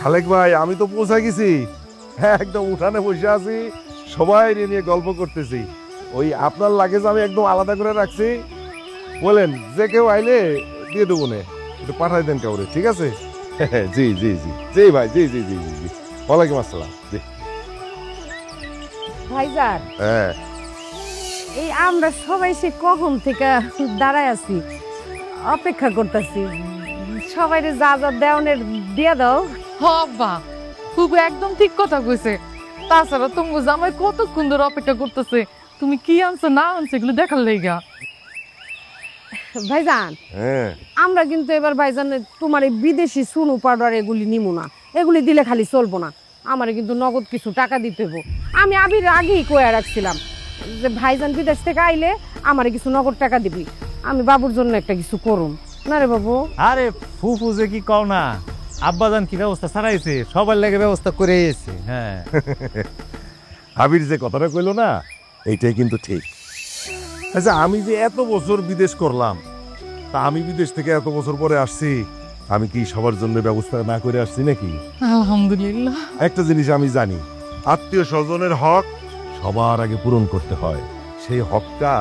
খালেক ভাই, আমি তো পৌঁছে গেছি। হ্যাঁ, একদম উঠানে বসে আছি, সবাই নিয়ে গল্প করতেছি। ওই আপনার লাগেজ আমি একদম আলাদা করে রাখছি, বলেন যে কেউ আইলে দিয়ে দেবো নে, একটু পাঠাই দেন কাউরে, ঠিক আছে? জি জি জি জি ভাই, জি জি জি জি জি, ওয়ালাইকুম আসসালাম। জি ভাইজান, হ্যাঁ, এই আমরা সবাই সে কখন থেকে দাঁড়ায় আছি, অপেক্ষা করতেছি। সবাই যা যা দেওয়ানের দিয়ে দাও। হব্বা খুব একদম ঠিক কথা কইছে। তাছাড়া তুমি জামাই কতক্ষণ ধরে অপেক্ষা করতেছে, তুমি কি আনছো না আনছো এগুলো দেখার লেগা। ভাইজান, হ্যাঁ, আমরা কিন্তু এবার ভাইজান তোমার এই বিদেশি সুনু পাউডার এগুলি নিমু না, এগুলি দিলে খালি চলবো না, আমারে কিন্তু নগদ কিছু টাকা দিতে হবো। আমি আবির আগেই কয়ে রাখছিলাম যে ভাইজান বিদেশ থেকে আইলে আমারে কিছু নগদ টাকা দিবি, আমি বাবুর জন্য একটা কিছু করুম না রে বাবু। আরে ফুফু যে কি কও না, আব্বাজান কি ব্যবস্থা ছাড়াইছে, সবার লেগে ব্যবস্থা করে এসেছে। হ্যাঁ, হাবির যে কথাটা কইলো না, এইটাই কিন্তু ঠিক। আচ্ছা, আমি যে এত বছর বিদেশ করলাম, তা আমি বিদেশ থেকে এত বছর পরে আসছি, আমি কি সবার জন্য ব্যবস্থা না করে আসছি নাকি? আলহামদুলিল্লাহ। একটা জিনিস আমি জানি, আত্মীয় স্বজনের হক সবার আগে পূরণ করতে হয়, সেই হকটা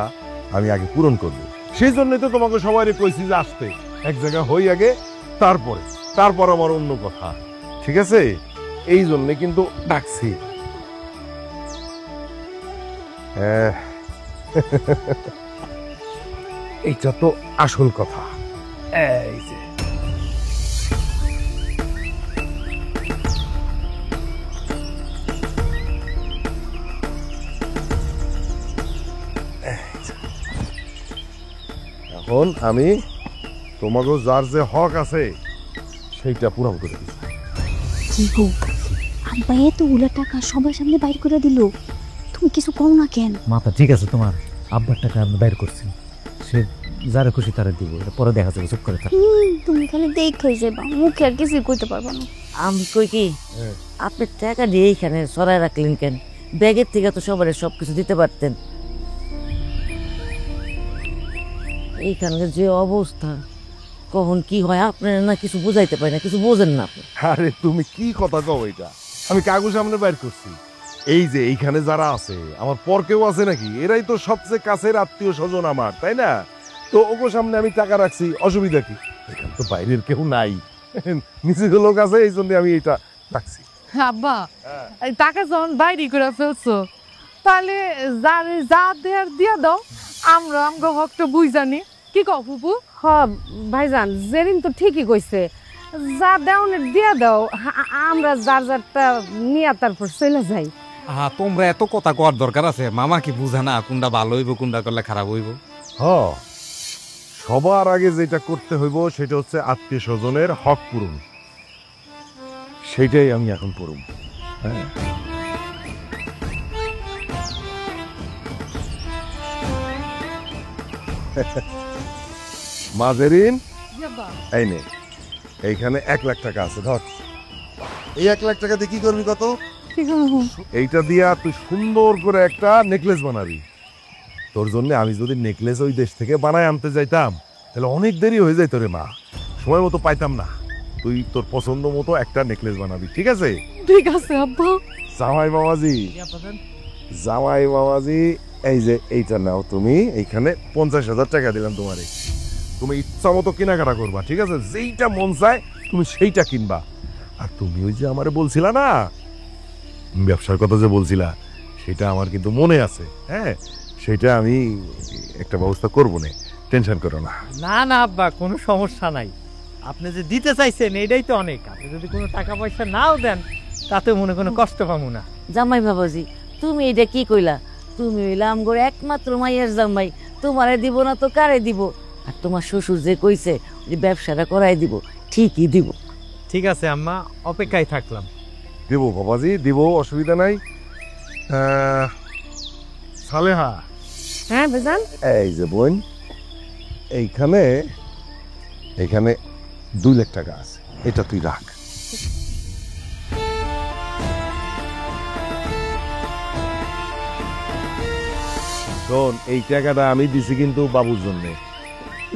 আমি আগে পূরণ করব। সেই জন্যই তো তোমাকে সবাই কইছি যে আসতে, এক জায়গা হই আগে, তারপর আমার অন্য কথা, ঠিক আছে? এই জন্য কিন্তু ডাকছি। এইটা তো আসল কথা। এই যে এখন আমি তোমাকে যার যে হক আছে সেইটা পূরণ করে দিচ্ছি। কি গো, আব্বা এতগুলা টাকা সবার সামনে বাইর করে দিল, তুমি কিছু কও না কেন? মাথা ঠিক আছে তোমার? আব্বার টাকা আমি বাইর করছি, সে যারা খুশি তারা দিব, এটা পরে দেখা যাবে, চুপ করে থাক। তুমি খালি দেখে যাবা, মুখে আর কিছু কইতে পারবা না। আমি কই কি, আপনি টাকা দিয়ে এইখানে সরাই রাখলেন কেন? ব্যাগের থেকে তো সবার সবকিছু দিতে পারতেন। এইখানে যে অবস্থা, কখন কি হয় আপনার না কিছু বুঝাইতে পারি না, কিছু বোঝেন না আপনি। আরে তুমি কি কথা কও? এটা আমি কাগজ সামনে বাইর করছি। এই যে এইখানে যারা আছে, আমার পর কেউ আছে নাকি? এরাই তো সবচেয়ে কাছের আত্মীয় স্বজন আমার, তাই না? তো ওগো সামনে আমি টাকা রাখছি, অসুবিধা কি? এখানে তো বাইরের কেউ নাই, নিজের লোক আছে, এই জন্য আমি এটা রাখছি। আব্বা, এই টাকা যখন বাইরে করে ফেলছো, তাহলে যা দেয়ার দিয়া দাও, আমরা আমগো হকটা বুঝানি। কি কও ফুপু? হ ভাইজান, জেরিন তো ঠিকই কইছে, যা দেওয়ানের দিয়ে দাও, আমরা যার যারটা নিয়ে তারপর চলে যাই। তোমরা এত কথা কর দরকার আছে? মামা কি বুঝা না কোনটা ভালো হইব কোনটা করলে খারাপ হইব? সবার আগে যেটা করতে হইব সেটা হচ্ছে আত্মীয় স্বজনের হক পূরণ, সেটাই আমি এখন পূরণ। হ্যাঁ, মাজেরিন, এই নে, এইখানে 1 লাখ টাকা আছে, ধর। এই 1 লাখ টাকা দিয়ে কি করবি? কত? এইটা দিয়া তুই সুন্দর করে একটা নেকলেস বানাবি। তোর জন্য আমি যদি নেকলেস ওই দেশ থেকে বানায় আনতে যাইতাম, তাহলে অনেক দেরি হয়ে যাইত রে মা, সময় মতো পাইতাম না। তুই তোর পছন্দ মতো একটা নেকলেস বানাবি, ঠিক আছে? ঠিক আছে আব্বা। জামাই বাবাজি, জামাই বাবাজি, এই যে এইটা নাও তুমি, এইখানে 50,000 টাকা দিলাম তোমারে। তুমি ইচ্ছা মতো কেনাকাটা করবা, ঠিক আছে? যেইটা মন চায় তুমি সেইটা কিনবা। আর তুমি ওই যে আমারে বলছিলা না ব্যবসার কথা, যে বলছিলা, সেটা আমার কিন্তু মনে আছে। হ্যাঁ, সেটা আমি একটা ব্যবস্থা করবো না, টেনশন করো না। না না আব্বা, কোনো সমস্যা নাই। আপনি যে দিতে চাইছেন এটাই তো অনেক। আপনি যদি কোনো টাকা পয়সা নাও দেন, তাতে মনে কোনো কষ্ট পাবো না। জামাই বাবাজি, তুমি এটা কি কইলা? তুমি হইলা আমগোর একমাত্র মাইয়ের জামাই, তোমারে দিব না তো কারে দিব? আর তোমার শ্বশুর যে কইছে যে ব্যবসাটা করাই দিব, ঠিকই দিব। ঠিক আছে আম্মা, অপেক্ষায় থাকলাম। দিব বাবাজি, দিব, অসুবিধা নাই। সালেহা, হ্যাঁ ভাইজান, এই যে বোন, এইখানে 2 লাখ টাকা আছে, এটা তুই রাখ। শোন, এই টাকাটা আমি দিছি কিন্তু বাবুর জন্য।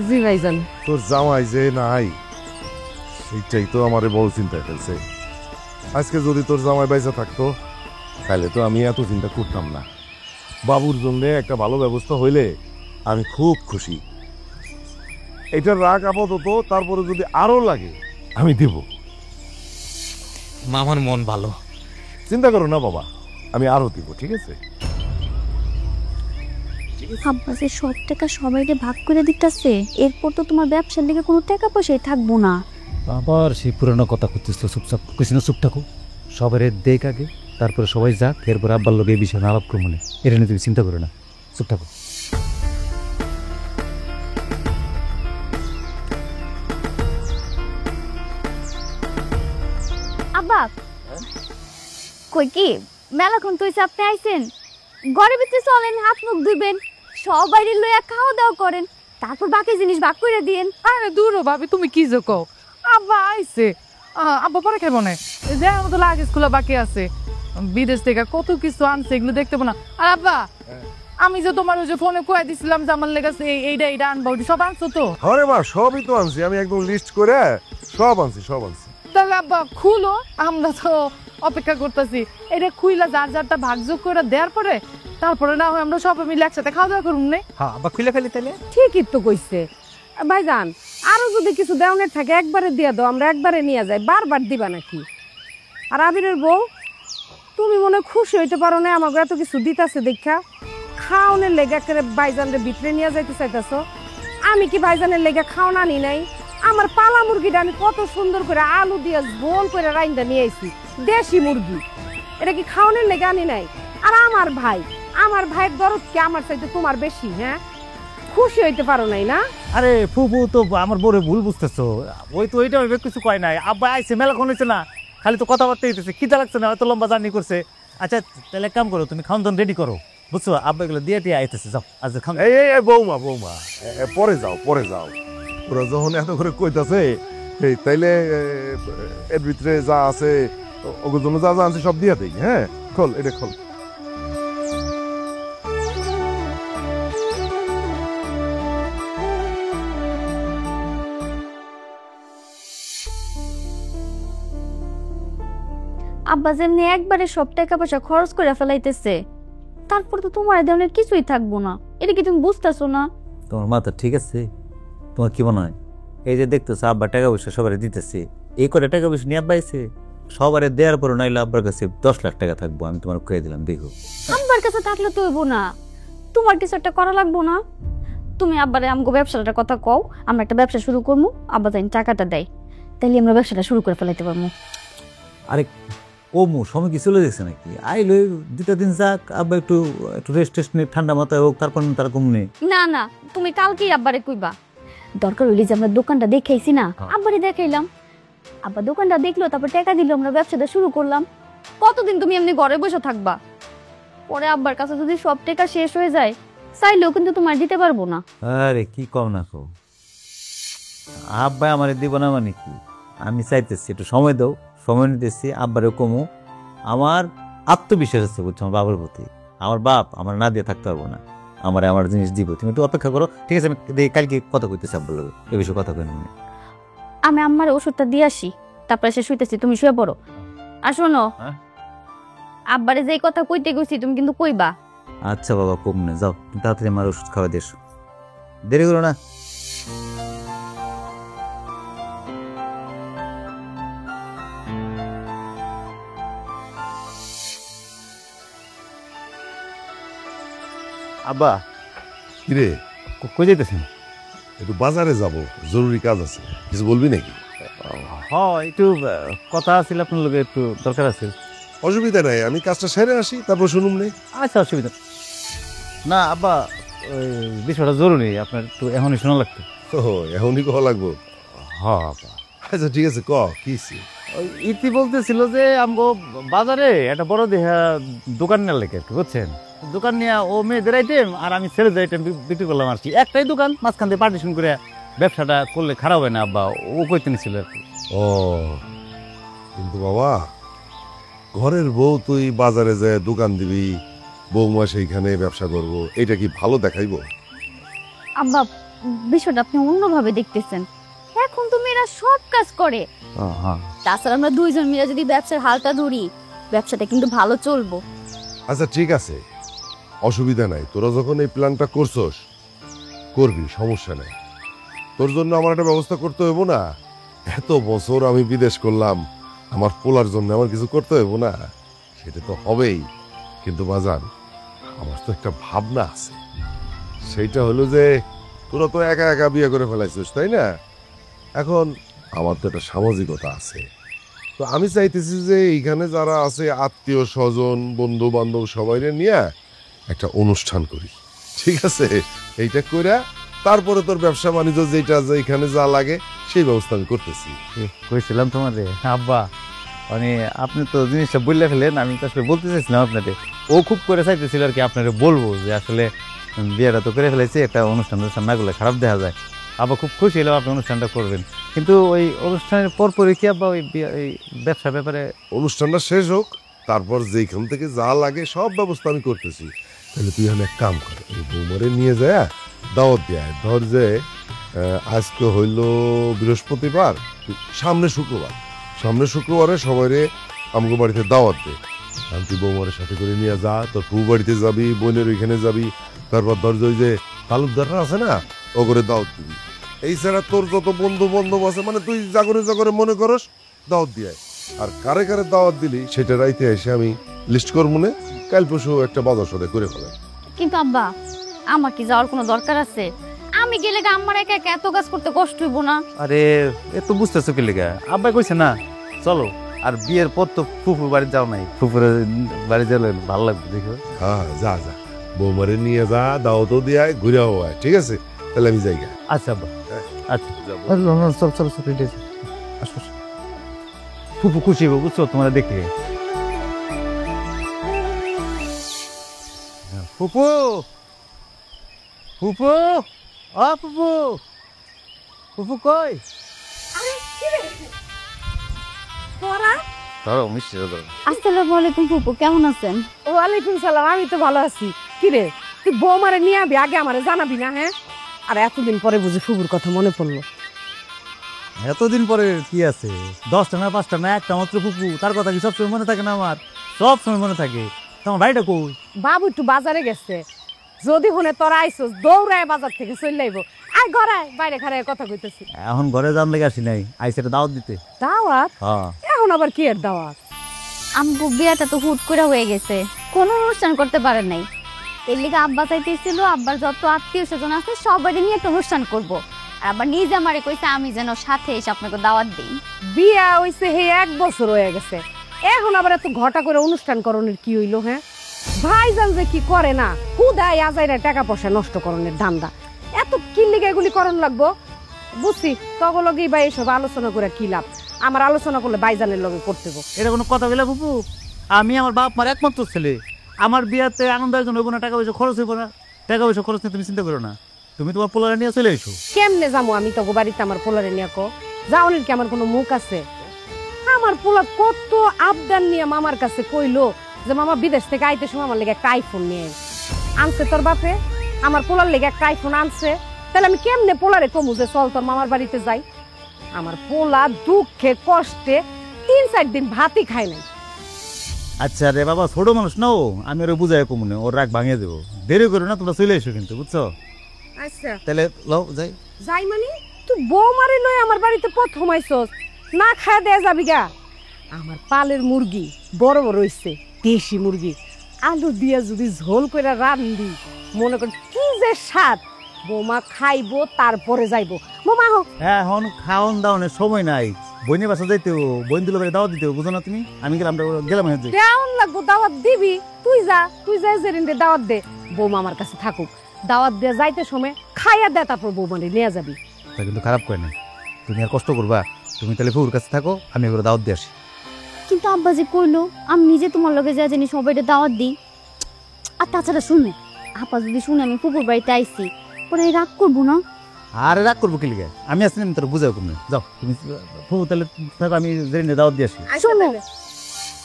জি ভাইজান। তোর জামাই যে নাই, সেইটাই তো আমারে বড় চিন্তায় ফেলছে। আজকে যদি তোর জামাই বাইসা থাকতো তাহলে তো আমি এত চিন্তা করতাম না। বাবুর জন্য একটা ভালো ব্যবস্থা হইলে আমি খুব খুশি। এটা রাগ আপাতত, তারপরে যদি আরো লাগে আমি দেব। মামার মন ভালো। চিন্তা করো না বাবা, আমি আরো দিব, ঠিক আছে? আব্বা যে সব টাকা সবাইকে ভাগ করে দিতেছে, এরপর তো তোমার ব্যবসার লেগে কোনো টাকা পয়সাই থাকবো না। আবার সেই পুরানো কথা করতেছ, চুপচাপ কইছি না চুপ থাকো। সবাই দেখ আগে, তারপরে সবাই যাক, এরপর আব্বার লোক এই বিষয়ে আলাপ করবো না। এটা নিয়ে তুমি চিন্তা করো না, চুপ থাকো। আব্বা কই কি মেলাক্ষণ তো হইছে আপনি আইছেন, ঘরে ভিতরে চলেন, হাত মুখ ধুইবেন, সবাই লইয়া খাওয়া দাওয়া করেন, তারপর বাকি জিনিস ভাগ করে দিয়েন। আরে দূর হ ভাবি, তুমি কি যে কও? আব্বা আইছে, আব্বা পরে খাইব না, যে আমার তো লাগেজ গুলো বাকি আছে, বিদেশ থেকে কত কিছু আনছে, এগুলো দেখতে পাবো না। আর আব্বা, আমি যে তোমার ওই যে ফোনে কয়ে দিছিলাম যে আমার লেগেছে এইটা আনবা, ওইটা সব আনছো তো? আরে মা, সবই তো আনছি আমি, একদম লিস্ট করে সব আনছি, সব আনছি। তাহলে আব্বা খুলো, আমরা তো অপেক্ষা করতেছি। এটা খুইলা যার যারটা ভাগযোগ করে দেওয়ার পরে তারপরে না হয় আমরা সবাই মিলে একসাথে খাওয়া দাওয়া করুন। হ্যাঁ আব্বা খুলে ফেলি তাহলে। ঠিকই তো কইছে ভাইজান, আরো যদি কিছু দেওয়ানের থাকে একবারে দিয়ে দাও, আমরা একবারে নিয়ে যাই, বারবার দিবা নাকি? আর আবিরের বউ, তুমি মনে হয় খুশি হইতে পারো না আমাকে এত কিছু দিতেছে দেখা, খাওনের লেগে করে ভাইজানের ভিতরে নিয়ে যাইতে চাইতেছ। আমি কি ভাইজানের লেগে খাওন আনি নাই? আমার পালা মুরগিটা আমি কত সুন্দর করে আলু দিয়ে ঝোল করে রাইন্দা নিয়ে আইছি, দেশি মুরগি। এটা কি খাওনের লেগে আনি নাই? আর আমার ভাইয়ের দরদ কি আমার চাইতে তোমার বেশি? হ্যাঁ, খুশি হইতে পারো নাই না? আরে ফুবু তো আমার বড় ভুল বুঝতেছো, ওই তো ওইটা ওইভাবে কিছু কয় নাই। আব্বা আইছে, মেলাক্ষণ হয়েছে না, খালি তো কথাবার্তা হইতেছে, খিদা লাগছে না, এত লম্বা জার্নি করছে। আচ্ছা তাহলে এক কাম করো, তুমি খাওন দাওন রেডি করো, বুঝছো? আব্বা এগুলো দিয়ে দিয়ে আইতেছে, যাও আজ খান। এই বৌমা, পরে যাও, পরে যাও। ওরা যখন এত করে কইতাছে, তাইলে এর ভিতরে যা আছে ওগুলোর জন্য যা যা আনছে সব দিয়া দেই। হ্যাঁ, খোল, এটা খোল। আব্বা যেমনি একবারে সব টাকা পয়সা খরচ করে ফেলাইতেছে, তারপর তো তোমার দেওয়ানের কিছুই থাকবো না। এটা কি তুমি বুঝতেছো না? তোমার মাথা ঠিক আছে? তোমার কি মনে হয় এই যে দেখতেছো আব্বা টাকা পয়সা সবাই দিতেছে, এই করে টাকা পয়সা নিয়ে আব্বা আইছে, সবারে দেওয়ার পরে নাইলে আব্বার কাছে 10 লাখ টাকা থাকবো, আমি তোমার কয়ে দিলাম, দেখো। আব্বার কাছে থাকলে তো হইব না, তোমার কিছু একটা করা লাগবো না? তুমি আব্বারে আমগো ব্যবসাটার কথা কও, আমরা একটা ব্যবসা শুরু করবো, আব্বা যাই টাকাটা দেয়, তাইলে আমরা ব্যবসাটা শুরু করে ফেলাইতে পারবো। আরে ও মো সময় কি চলে যাচ্ছে নাকি? আইলো 2টা দিন যাক, আব্বা একটু রেস্ট টেস্ট নিয়ে ঠান্ডা মাথায় হোক, তারপর তার কমনে। না না, তুমি কালকেই আব্বারে কইবা। দরকার হইলে যে আমরা দোকানটা দেখাইছি না, আব্বারে দেখাইলাম, আব্বা দোকানটা দেখলো, তারপর টাকা দিল, আমরা ব্যবসাটা শুরু করলাম। কতদিন তুমি এমনি ঘরে বসে থাকবা? পরে আব্বার কাছে যদি সব টাকা শেষ হয়ে যায়, চাইলেও কিন্তু তোমার দিতে পারবো না। আরে কি কম না কও, আব্বা আমার দিব না মানে কি? আমি চাইতেছি একটু সময় দাও, সময় নিতেছি, আব্বারে কমু। আমার আত্মবিশ্বাস আছে, বুঝছো, আমার বাবার প্রতি। আমার বাপ আমার না দিয়ে থাকতে পারবো না, আমার জিনিস দিব। তুমি একটু অপেক্ষা করো, ঠিক আছে? আমি কালকে কথা কইতেছি আব্বার লগে, এ বিষয়ে কথা কই না। আমি আমার ওষুধটা দিয়ে আসি, তারপরে সে শুইতেছি, তুমি শুয়ে পড়ো। আর শোনো, আব্বারে যেই কথা কইতে গেছি তুমি কিন্তু কইবা। আচ্ছা বাবা, কম না, যাও তাড়াতাড়ি আমার ওষুধ খাওয়া দিস, দেরি করো না। আব্বা, কিরে কই যাইতেছেন? একটু বাজারে যাব, জরুরি কাজ আছে, কিছু বলবি নাকি? হ্যাঁ একটু কথা ছিল আপনার লগে, একটু দরকার আছে। অসুবিধা নাই, আমি কাজটা সেরে আসি, তারপর শুনুম নেই। আচ্ছা অসুবিধা না আব্বা, ওই বিষয়টা জরুরি, আপনার একটু এখনই শোনা লাগতো। ও, এখনই কহ লাগবো? হ্যাঁ আব্বা। আচ্ছা ঠিক আছে, ক কি? ওই ইতি বলতেছিল যে আমগো বাজারে একটা বড় দেহা দোকান নেওয়ার লেগে আর কি, বুঝছেন? দোকান নিয়ে ও মেয়েদের আইটেম আর আমি ছেলেদের আইটেম বিক্রি করলাম আর কি, একটাই দোকান, মাঝখান দিয়ে পার্টিশন করে ব্যবসাটা করলে খারাপ হয় না আব্বা, ও কইতে নিছিল আর কি। ও, কিন্তু বাবা, ঘরের বউ তুই বাজারে যায় দোকান দিবি, বৌমা সেইখানে ব্যবসা করবো, এটা কি ভালো দেখাইবো? আব্বা, বিষয়টা আপনি অন্যভাবে দেখতেছেন। এখন তো মেয়েরা এরা সব কাজ করে। হ্যাঁ তাছাড়া আমরা দুইজন মিলে যদি ব্যবসার হালটা ধরি, ব্যবসাটা কিন্তু ভালো চলবো। আচ্ছা ঠিক আছে, অসুবিধা নাই। তোরা যখন এই প্ল্যানটা করছস, করবি, সমস্যা নাই। তোর জন্য আমার একটা ব্যবস্থা করতে হইব না? এত বছর আমি বিদেশ করলাম, আমার পোলার জন্য আমার কিছু করতে হইব না? সেটা তো হবেই। কিন্তু বাজান, আমার তো একটা ভাবনা আছে। সেইটা হলো যে তোরা তো একা একা বিয়ে করে ফেলাইছিস, তাই না? এখন আমার তো একটা সামাজিকতা আছে। তো আমি চাইতেছি যে এইখানে যারা আছে, আত্মীয় স্বজন, বন্ধু বান্ধব সবাইরে নিয়ে একটা অনুষ্ঠান করি, ঠিক আছে? এইটা কইরা তারপরে তোর ব্যবসা বাণিজ্য যেটা যেখানে যা লাগে সেই ব্যবস্থা আমি করতেছি। কইছিলাম তোমাদের আব্বা, মানে আপনি তো জিনিসটা বললে ফেলেন, আমি তো আসলে বলতে চাইছিলাম আপনাদের। ও খুব করে চাইতেছিল আর কি আপনারা বলবো যে আসলে বিয়েটা তো করে ফেলেছি, একটা অনুষ্ঠান না করলে খারাপ দেখা যায়। আবার খুব খুশি হলেও আপনি অনুষ্ঠানটা করবেন, কিন্তু ওই অনুষ্ঠানের পরপরই কি আব্বা ওই ব্যবসার ব্যাপারে? অনুষ্ঠানটা শেষ হোক, তারপর যেখান থেকে যা লাগে সব ব্যবস্থা আমি করতেছি। তাহলে তুই এখন এক কাম কর, এই বৌমারে নিয়ে যায় দাওয়াত দেয়। ধর যে আজকে হইল বৃহস্পতিবার, সামনে শুক্রবারে সবাইরে আমগো বাড়িতে দাওয়াত দে। আর তুই বৌমারের সাথে করে নিয়ে যা, তোর পু বাড়িতে যাবি, বোনের ওইখানে যাবি। তারপর ধর যে ওই যে তালুকদাররা আছে না, ও করে দাওয়াত দিবি। এই ছাড়া তোর যত বন্ধু বান্ধব আছে, মানে তুই জাগরে মনে করস দাওয়াত দিয়ে। আর কারে কারে দাওয়াত দিলি সেটা রাইতে এসে আমি লিস্ট করবো, মনে কাল পরশু একটা বাজার সদাই করে ফেলাই। কিন্তু আব্বা, আমার কি যাওয়ার কোনো দরকার আছে? আমি গেলে আমার একা একা এত কাজ করতে কষ্ট হইব না? আরে এত বুঝতেছো কি লেগা? আব্বা কইছে না চলো। আর বিয়ের পর তো ফুফুর বাড়ি যাও নাই, ফুফুর বাড়ি গেলে ভালো লাগবে, দেখো। হ্যাঁ যা যা, বৌমারে নিয়ে যা, দাওয়াতও দিয়ে ঘুরেও আয়, ঠিক আছে? তাহলে আমি যাই গা। আচ্ছা আব্বা, আচ্ছা যাবো। চল চল চল, আসো। ফুফু খুশি হবো, বুঝছো তোমরা দেখে। ফুফু ফুফু ও ফুফু, ফুফু কই? ধরো মিষ্টি ধরো। আসসালামু আলাইকুম ফুপু, কেমন আছেন? ওয়ালাইকুম সালাম, আমি তো ভালো আছি। কিরে, তুই বৌমারে নিয়ে আবি, আগে আমারে জানাবি না? হ্যাঁ, আর এতদিন পরে বুঝি ফুবুর কথা মনে পড়লো। এতদিন পরে কি আছে, 10টা না 5টা না একটা মাত্র ফুফু, তার কথা কি সবসময় মনে থাকে না? আমার সব সময় মনে থাকে। তোমার বাড়িটা কই? বাবু একটু বাজারে গেছে, যদি হনে তোরা আইসস দৌড়ায় বাজার থেকে চলে আইব। আয় ঘরে আয়, বাইরে খারায় কথা কইতেছি। এখন ঘরে যান লেগে আসি নাই, আইসে একটা দাওয়াত দিতে। দাওয়াত? হ্যাঁ। এখন আবার কি এর দাওয়াত? আমগো বিয়াটা তো হুট করে হয়ে গেছে, কোনো অনুষ্ঠান করতে পারেন নাই। এর লিগে আব্বা চাইতেছিল আব্বার যত আত্মীয় স্বজন আছে সবাই নিয়ে একটা অনুষ্ঠান করব। আর আবার নিজে আমারে কইছে আমি যেন সাথে এসে আপনাকে দাওয়াত দিই। বিয়া হইছে হে 1 বছর হয়ে গেছে, এখন আবার এত ঘটা করে অনুষ্ঠান করণের কি হইলো? হ্যাঁ, ভাইজান যে কি করে না, হুদাই আজাইরা টাকা পয়সা নষ্ট করণের ধান্দা। এত কি লিগে এগুলি করণ লাগবো? বুঝছি তখন লগেই ভাই এসব আলোচনা করে কি লাভ? আমার আলোচনা করলে ভাইজানের লগে করতে গো। এটা কোনো কথা বলে ফুফু? আমি আমার বাপ মার একমাত্র ছেলে, আমার বিয়াতে আনন্দ আয়োজন হইব না, টাকা পয়সা খরচ হইব না? টাকা পয়সা খরচ নিয়ে তুমি চিন্তা করো না, তুমি তোমার পোলারে নিয়ে চলে এসো। কেমনে যাবো আমি তো বাড়িতে আমার পোলারে নিয়ে? কো যাওনের কি আমার কোনো মুখ আছে? আমার পোলা কত আবদার নিয়ে মামার কাছে কইলো যে মামা বিদেশ থেকে আইতে সময় আমার লেগে একটা আইফোন নিয়ে আনছে। তোর বাপে আমার পোলার লেগে একটা আইফোন আনছে, তাহলে আমি কেমনে পোলারে কমু যে চল তোর মামার বাড়িতে যাই? আমার পোলা দুঃখে কষ্টে 3-4 দিন ভাতই খায় নাই। আচ্ছা রে বাবা, ছোট মানুষ না ও, আমি ওরা বুঝাই কমুনে, ওর রাগ ভাঙিয়ে দেবো। দেরি করো না, তোমরা চলে এসো কিন্তু, বুঝছো? আচ্ছা তাহলে লও যাই। যাই মানে তুই বৌমারে লই আমার বাড়িতে প্রথম আইছস, না খায় দেয়া যাবি গা? আমার পালের মুরগি বড় বড় হইছে, দেশি মুরগি, আলু দিয়া যদি ঝোল কইরা রান্ধি, মনে কর কি যে স্বাদ। বৌমা খাইবো তারপরে যাইবো। বৌমা হোক হ্যাঁ, এখন খাওয়ান দাওয়ানের সময় নাই, বইনের বাসা যাইতে বইন দিলে দাওয়াত দিতে, বুঝো না তুমি? আমি গেলাম, গেলাম। কেমন লাগবো? দাওয়াত দিবি? তুই যা জেরিন্ডে দাওয়াত দে, বৌমা আমার কাছে থাকুক। দাওয়াত দিয়ে যাইতে সময় খাইয়া দে, তারপর বৌমারে নিয়ে যাবি। তা কিন্তু খারাপ করে না, তুমি আর কষ্ট করবা। তুমি তাহলে ফুর কাছে থাকো, আমি এগুলো দাওয়াত দিয়ে আসি। কিন্তু আব্বা যে কইলো আমি নিজে তোমার লগে যা জানি সবাইকে দাওয়াত দিই। আর তাছাড়া শুনে আপা যদি শুনে আমি ফুপুর বাড়িতে আইছি, পরে রাগ করবো না? আর রাগ করবো কি লিগে? আমি আসছি, আমি তোর বুঝাও কমে। যাও তুমি ফুফু, তাহলে থাকো, আমি জেনে দাওয়াত দিয়ে আসি। শোনো,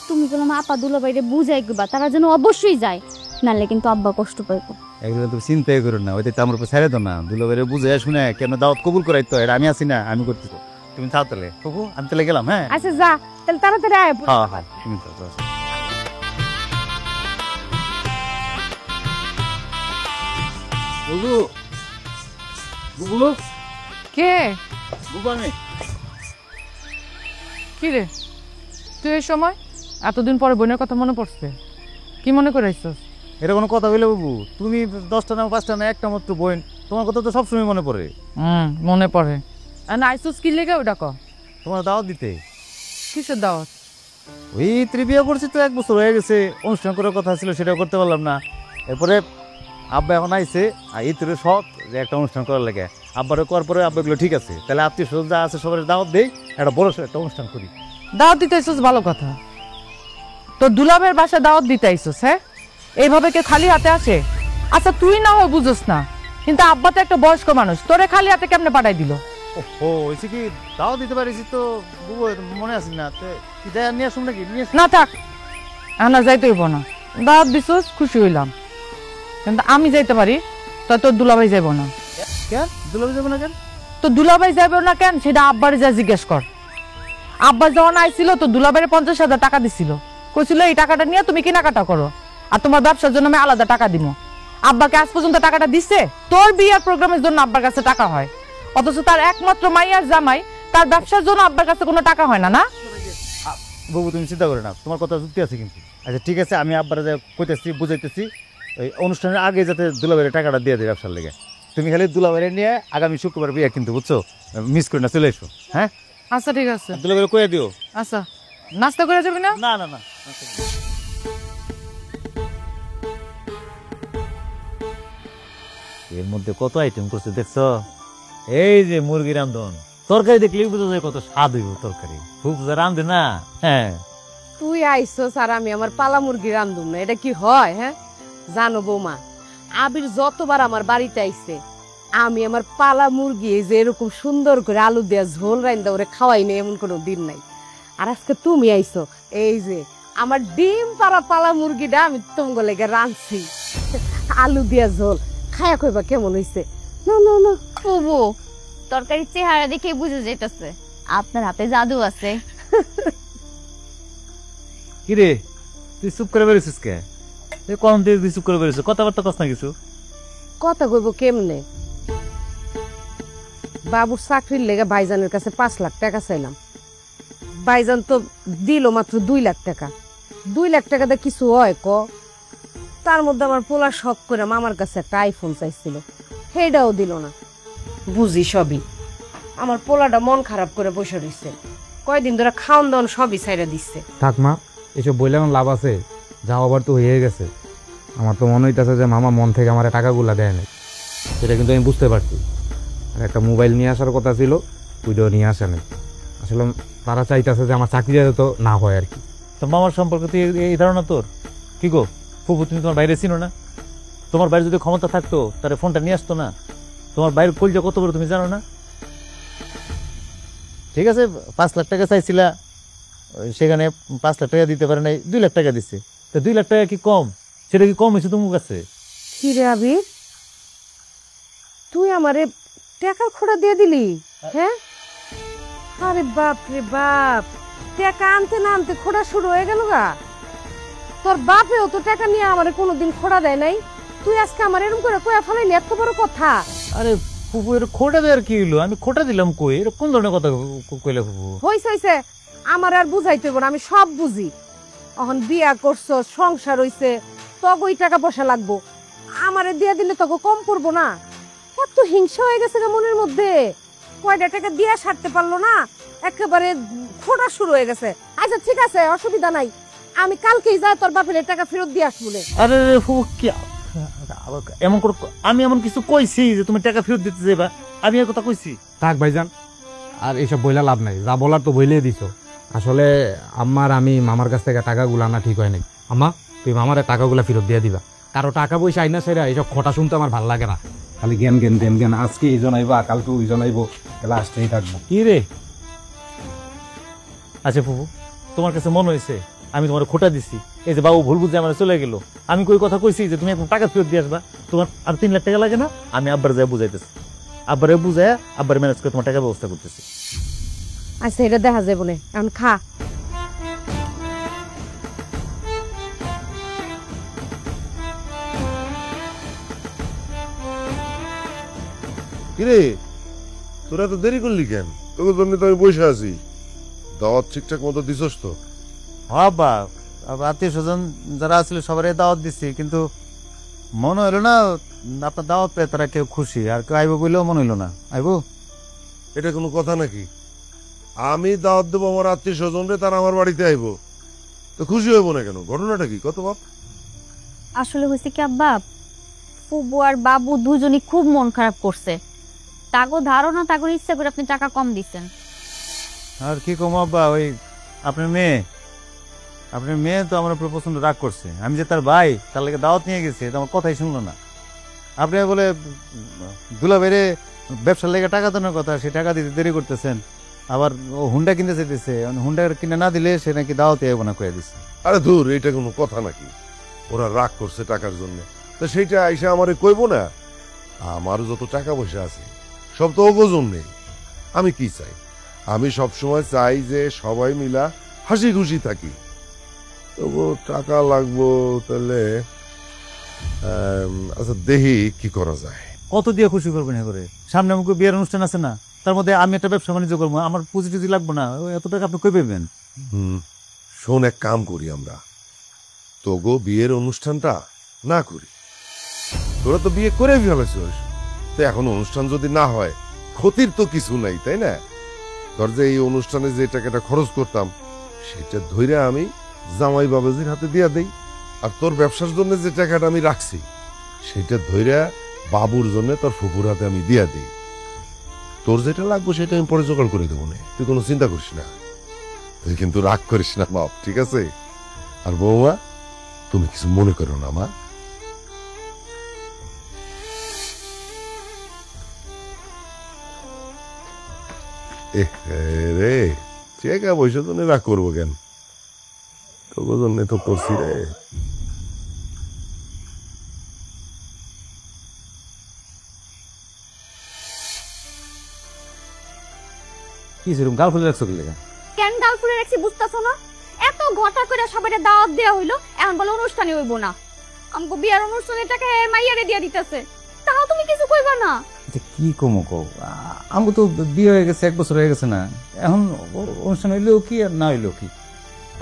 তুমি বললাম আপা দুলা বাইরে বুঝাই গবা, তারা যেন অবশ্যই যায়, নাহলে কিন্তু আব্বা কষ্ট পাইবো। একদিন তুমি চিন্তাই করো না, ওইটা তো আমার উপর ছেড়ে দাও না। দুলাভাইরে বুঝে শুনে কেন দাওয়াত কবুল করাই তো, এটা আমি আছি না, আমি করতে তো। তুমি যাও তাহলে ফুফু, আমি তাহলে গেলাম। হ্যাঁ আচ্ছা যা, তাহলে তাড়াতাড়ি আয়। হ্যাঁ হ্যাঁ, তুমি যাও, যাও। বুবু, বুবু, কে বুবু, আমি কি রে তুই এই সময় এতদিন পরে বোনের কথা মনে পড়ছে? কি মনে করে আইছস? এটা কোনো কথা বলে বাবু? তুমি 10টা না 5টা না একটা মাত্র বোন, তোমার কথা তো সবসময় মনে পড়ে। মনে পড়ে। আর আইসুস কি লেগে ওটা ক? তোমার দাওয়াত দিতে। কিসের দাওয়াত? ওই বিয়ে করছি তো 1 বছর হয়ে গেছে, অনুষ্ঠান করার কথা ছিল সেটাও করতে পারলাম না। এরপরে আব্বা এখন আইছে আর এই তোর শখ যে একটা অনুষ্ঠান করার লাগে। আব্বারও করার পরে আব্বা এগুলো ঠিক আছে, তাহলে আত্মীয় স্বজন যা আছে সবার দাওয়াত দেই, একটা বড় সড় একটা অনুষ্ঠান করি। দাওয়াত দিতে আইসুস ভালো কথা, তোর দুলাভের বাসায় দাওয়াত দিতে আইসুস? হ্যাঁ, এইভাবে কে খালি হাতে আসে? আচ্ছা তুই না হয় বুঝোস না, কিন্তু আব্বা তো একটা বয়স্ক মানুষ, তোরে খালি হাতে কেমনে পাঠাই দিল? ও হয়েছে কি, দাওয়াত দিতে পারিস তো বুবু, মনে আসি না তো কি দেয় নিয়ে আসুন নাকি? নিয়ে না থাক, না যাইতে হইব না। দাওয়াত দিছস খুশি হইলাম, কিন্তু আমি যাইতে পারি তা তোর দুলাভাই যাইব না। কেন দুলাভাই যাবো না কেন? তো দুলাভাই যাইব না কেন সেটা আব্বারে যা জিজ্ঞেস কর। আব্বা যখন আইছিল তো দুলাভাইয়ের 50,000 টাকা দিছিল, কইছিল এই টাকাটা নিয়ে তুমি কেনাকাটা করো আর তোমার ব্যবসার জন্য আমি আলাদা টাকা দিব। আব্বাকে আজ পর্যন্ত টাকাটা দিচ্ছে? তোর বিয়ের প্রোগ্রামের জন্য আব্বার কাছে টাকা হয়, অথচ তার একমাত্র মাইয়ার জামাই, তার ব্যবসার জন্য আব্বার কাছে কোনো টাকা হয় না। না বাবু তুমি চিন্তা করে না, তোমার কথা যুক্তি আছে কিন্তু। আচ্ছা ঠিক আছে, আমি আব্বারা যা কইতেছি বুঝাইতেছি, ওই অনুষ্ঠানের আগে যাতে দুলাভাইয়ের টাকাটা দিয়ে দেয় ব্যবসার লেগে। তুমি খালি দুলাভাইয়ের নিয়ে আগামী শুক্রবার বিয়ে কিন্তু, বুঝছো? মিস করে না, চলে এসো। হ্যাঁ আচ্ছা ঠিক আছে, দুলাভাইয়ের কয়ে দিও। আচ্ছা নাস্তা করে যাবি না? না না না, এর মধ্যে কত আইটেম করছে দেখছো? এই যে মুরগি রান্ধন, তরকারি দেখলে বুঝা যায় কত স্বাদ হইব তরকারি। খুব রান্ধে না। হ্যাঁ তুই আইসস আর আমি আমার পালা মুরগি রান্ধুম না, এটা কি হয়? হ্যাঁ জানো বৌমা, আবির যতবার আমার বাড়িতে আইছে আমি আমার পালা মুরগি এই যে এরকম সুন্দর করে আলু দেয়া ঝোল রান্দা ওরে খাওয়াই নাই এমন কোনো দিন নাই। আর আজকে তুমি আইছো, এই যে আমার ডিম পাড়া পালা মুরগিটা আমি তোমাকে লেগে রাঁধছি, আলু দিয়া ঝোল, খায়া কইবা কেমন হইছে? না না না, ফুবু, তরকারির চেহারা দেখে বুঝে যেতেছে আপনার হাতে জাদু আছে। কিরে তুই চুপ করে বেরিয়েছিস কে? কখন থেকে তুই চুপ করে বেরিয়েছিস? কথাবার্তা কস না কিছু? কথা কইব কেমনে? বাবুর চাকরির লেগে ভাইজানের কাছে 5 লাখ টাকা চাইলাম, ভাইজান তো দিল মাত্র 2 লাখ টাকা। 2 লাখ টাকাতে কিছু হয় ক? তার মধ্যে আমার পোলা শখ করে মামার কাছে একটা আইফোন চাইছিল, সেটাও দিল না। বুঝি সবই, আমার পোলাটা মন খারাপ করে বসে রইছে, কয়দিন ধরে খাওন দাওন সবই ছাইরা দিচ্ছে। থাক মা, এসব বললে আমার লাভ আছে? যাও আবার তো হয়ে গেছে। আমার তো মনে হইতেছে যে মামা মন থেকে আমার টাকাগুলা দেয় নাই, সেটা কিন্তু আমি বুঝতে পারছি। আর একটা মোবাইল নিয়ে আসার কথা ছিল, ওইটাও নিয়ে আসে নাই। আসলে তারা চাইতেছে যে আমার চাকরি যাতে তো না হয় আর কি। তো মামার সম্পর্কে তুই এই ধারণা তোর? কি গো ফুফু, তুমি তোমার বাইরে ছিল না? তোমার বাইরে যদি ক্ষমতা থাকতো তাহলে ফোনটা নিয়ে আসতো না? তোমার বাইরের কলজা কত বড় তুমি জানো না? ঠিক আছে 5 লাখ টাকা চাইছিলা, সেখানে 5 লাখ টাকা দিতে পারে নাই, 2 লাখ টাকা দিচ্ছে। তো 2 লাখ টাকা কি কম? সেটা কি কম হয়েছে তোমার কাছে? কি রে আবির, তুই আমারে টাকার খোড়া দিয়ে দিলি? হ্যাঁ, আরে বাপ রে বাপ, টাকা আনতে না আনতে খোড়া শুরু হয়ে গেল গা। তোর বাপেও তো টাকা নিয়ে আমারে কোনোদিন খোড়া দেয় নাই, তুই আজকে আমার এরকম করে কয়া ফেলাইলি, এত বড় কথা? আরে ফুফু, এর খোটা দেওয়ার কি হইলো? আমি খোটা দিলাম কই? এর কোন ধরনের কথা কইলে ফুফু? হইছে হইছে, আমার আর বুঝাইতে হইব না, আমি সব বুঝি। এখন বিয়া করছো, সংসার হইছে, তবে ওই টাকা পয়সা লাগবো, আমারে দিয়ে দিলে তোকে কম পড়বো না? এত হিংসা হয়ে গেছে গা মনের মধ্যে, কয়টা টাকা দিয়া সারতে পারলো না, একেবারে খোটা শুরু হয়ে গেছে। আচ্ছা ঠিক আছে, অসুবিধা নাই, আমি কালকেই যাই তোর বাপের টাকা ফেরত দিয়ে আসবো। আরে ফুফু কি এমন করে? আমি এমন কিছু কইছি যে তুমি টাকা ফেরত দিতে যাবা? আমি এই কথা কইছি? থাক ভাইজান, আর এইসব বইলা লাভ নাই, যা বলার তো বইলে দিছো। আসলে আম্মার আমি মামার কাছ থেকে টাকাগুলো আনা ঠিক হয় নাই। আম্মা, তুই মামার টাকাগুলো ফেরত দিয়ে দিবা। কারো টাকা পয়সা আইনা সেরা এইসব খোটা শুনতে আমার ভালো লাগে না। খালি জ্ঞান জ্ঞান জ্ঞান জ্ঞান, আজকে এইজন আইবো, কালকে ওইজন আইবো, তাহলে আসতেই থাকবো। কি রে? আচ্ছা ফুফু, তোমার কাছে মনে হয়েছে আমি তোমার খোটা দিছি? এই যে বাবু ভুল বুঝে আমার চলে গেল, আমি কই কথা কইছি যে তুমি এখন টাকা ফেরত দিয়ে আসবা? তোমার আর 3 লাখ টাকা লাগে না? আমি আব্বার যাই বুঝাইতেছি, আব্বারে বুঝায় আব্বার ম্যানেজ করে তোমার টাকা ব্যবস্থা করতেছি। আচ্ছা এটা দেখা যাবে না, এখন খা। কিরে তোরা তো দেরি করলি কেন? তোকে জন্য তো আমি বসে আছি। দাওয়াত ঠিকঠাক মতো দিছস তো? আব্বা আত্মীয় স্বজন যারা আসলে সবারই দাওয়াত দিচ্ছি, কিন্তু মনে হইলো না আপনার দাওয়াত পেয়ে তারা কেউ খুশি, আর কেউ আইবো বললেও মনে হইলো না আইবো। এটা কোনো কথা নাকি? আমি দাওয়াত দেবো আমার আত্মীয় স্বজনরে, তারা আমার বাড়িতে আইবো, তো খুশি হইব না কেন? ঘটনাটা কি কত বাপ? আসলে হয়েছে কি আব্বা, ফুবু আর বাবু দুজনই খুব মন খারাপ করছে। তাগো ধারণা তাগো ইচ্ছা করে আপনি টাকা কম দিচ্ছেন। আর কি কম আব্বা, ওই আপনার মেয়ে তো আমার উপর প্রচন্ড রাগ করছে। আমি যে তার ভাই, তার লাগে দাওয়াত নিয়ে গেছি, এটা আমার কথাই শুনলো না। আপনি বলে দুলা বেড়ে ব্যবসার লেগে টাকা দেওয়ার কথা, সে টাকা দিতে দেরি করতেছেন। আবার ও হুন্ডা কিনতে চাইতেছে, হুন্ডা কিনে না দিলে সে নাকি দাওয়াতে আইব না করে দিচ্ছে। আরে ধুর, এটা কোনো কথা নাকি? ওরা রাগ করছে টাকার জন্য, তো সেইটা আইসা আমারে কইব না? আমার যত টাকা পয়সা আছে সব তো ওগো জন্যে। আমি কি চাই? আমি সবসময় চাই যে সবাই মিলা হাসি খুশি থাকি। তবু টাকা লাগবো, তাহলে আচ্ছা দেখি কি করা যায়। কত দিয়ে খুশি করবেন এ করে? সামনে আমাকে বিয়ের অনুষ্ঠান আছে না, তার মধ্যে আমি একটা ব্যবসা বাণিজ্য করবো, আমার পুঁজি টুজি লাগবো না, এত টাকা আপনি কই পাবেন? শোন, এক কাম করি আমরা, তোগো বিয়ের অনুষ্ঠানটা না করি। তোরা তো বিয়ে করে ফেলেছিস, তো এখন অনুষ্ঠান যদি না হয় ক্ষতির তো কিছু নাই, তাই না? ধর যে এই অনুষ্ঠানে যে টাকাটা খরচ করতাম সেটা ধইরে আমি জামাই বাবাজির হাতে দিয়া দেই, আর তোর ব্যবসার জন্য যে টাকাটা আমি রাখছি সেটা ধইরা বাবুর জন্য তোর ফুপুর হাতে আমি দিয়া দিই। তোর যেটা লাগবে সেটা আমি পরে জোগাড় করে দেবো না, তুই কোনো চিন্তা করিস না। তুই কিন্তু রাগ করিস না বাপ, ঠিক আছে? আর বৌমা, তুমি কিছু মনে করো না মা। রে টাকা পয়সা তো রাগ করবো কেন? তোর জন্য তো করছি রে। কি সেরকম গাল ফুলে রাখছো কি লেগা? কেন গাল ফুলে রাখছি বুঝতেছো না? এত ঘটা করে সবাইকে দাওয়াত দেওয়া হইলো, এখন বলে অনুষ্ঠানে হইব না। আমগো বিয়ার অনুষ্ঠানের টাকা মাইয়ারে দিয়া দিতেছে, তাও তুমি কিছু কইবা না? কি কমো কও, আমাকে তো বিয়ে হয়ে গেছে, 1 বছর হয়ে গেছে না, এখন অনুষ্ঠান হইলেও কি আর না হইলেও কি।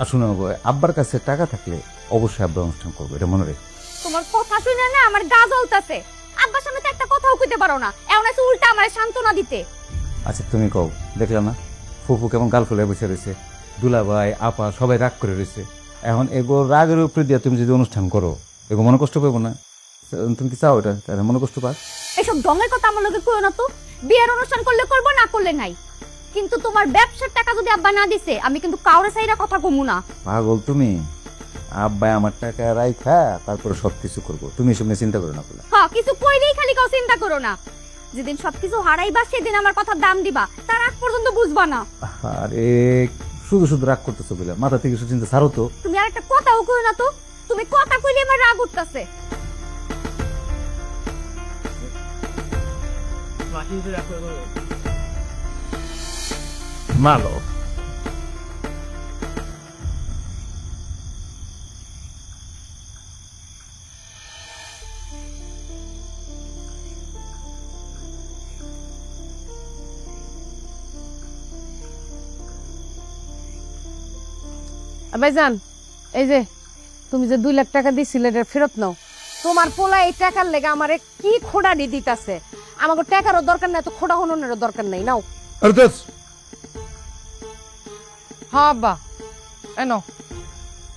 আর শুনো, আব্বার কাছে টাকা থাকলে অবশ্যই আব্বা অনুষ্ঠান করবো, এটা মনে রেখো। তোমার কথা শুনে না আমার গা জ্বলতাছে। আব্বার সামনে তো একটা কথাও কইতে পারো না, এখন আছে উল্টা আমারে সান্ত্বনা দিতে। আচ্ছা তুমি কও, দেখলাম না ফুফু কেমন গাল ফুলে বসে রয়েছে, দুলা ভাই আপা সবাই রাগ করে রয়েছে। এখন এগো রাগের উপরে দিয়ে তুমি যদি অনুষ্ঠান করো, এগো মনে কষ্ট পাবো না? তুমি কি চাও এটা তাহলে মনে কষ্ট পাক? এসব ঢঙের কথা আমার লগে কইও না তো। বিয়ের অনুষ্ঠান করলে করবো, না করলে নাই। কিন্তু তোমার ব্যবসার টাকা যদি আব্বা না দিছে, আমি কিন্তু কাউরে চাইরা কথা কমু না। পাগল তুমি, আব্বা আমার টাকা রাইখা তারপরে সবকিছু করবো, তুমি এসব নিয়ে চিন্তা করো না। হ্যাঁ, কিছু কইলেই খালি কাউ চিন্তা করো না। যেদিন সবকিছু হারাইবা সেদিন আমার কথা দাম দিবা, তার আগ পর্যন্ত বুঝবা না। আরে শুধু শুধু রাগ করতেছো বলে মাথা থেকে কিছু চিন্তা ছাড়ো তো। তুমি আর একটা কথাও কইও না তো। তুমি কথা কইলে আমার রাগ উঠতাছে। মালো ভাইজান, এই যে তুমি যে 2 লাখ টাকা দিছিলে এটা ফেরত নাও। তোমার পোলা এই টাকার লেগে আমারে কি খোঁড়ানি দিতাছে। আমাকে টাকারও দরকার নাই, তো খোঁড়া হননেরও দরকার নাই। নাও। আরে দেখ, হ্যাঁ আব্বা, এনো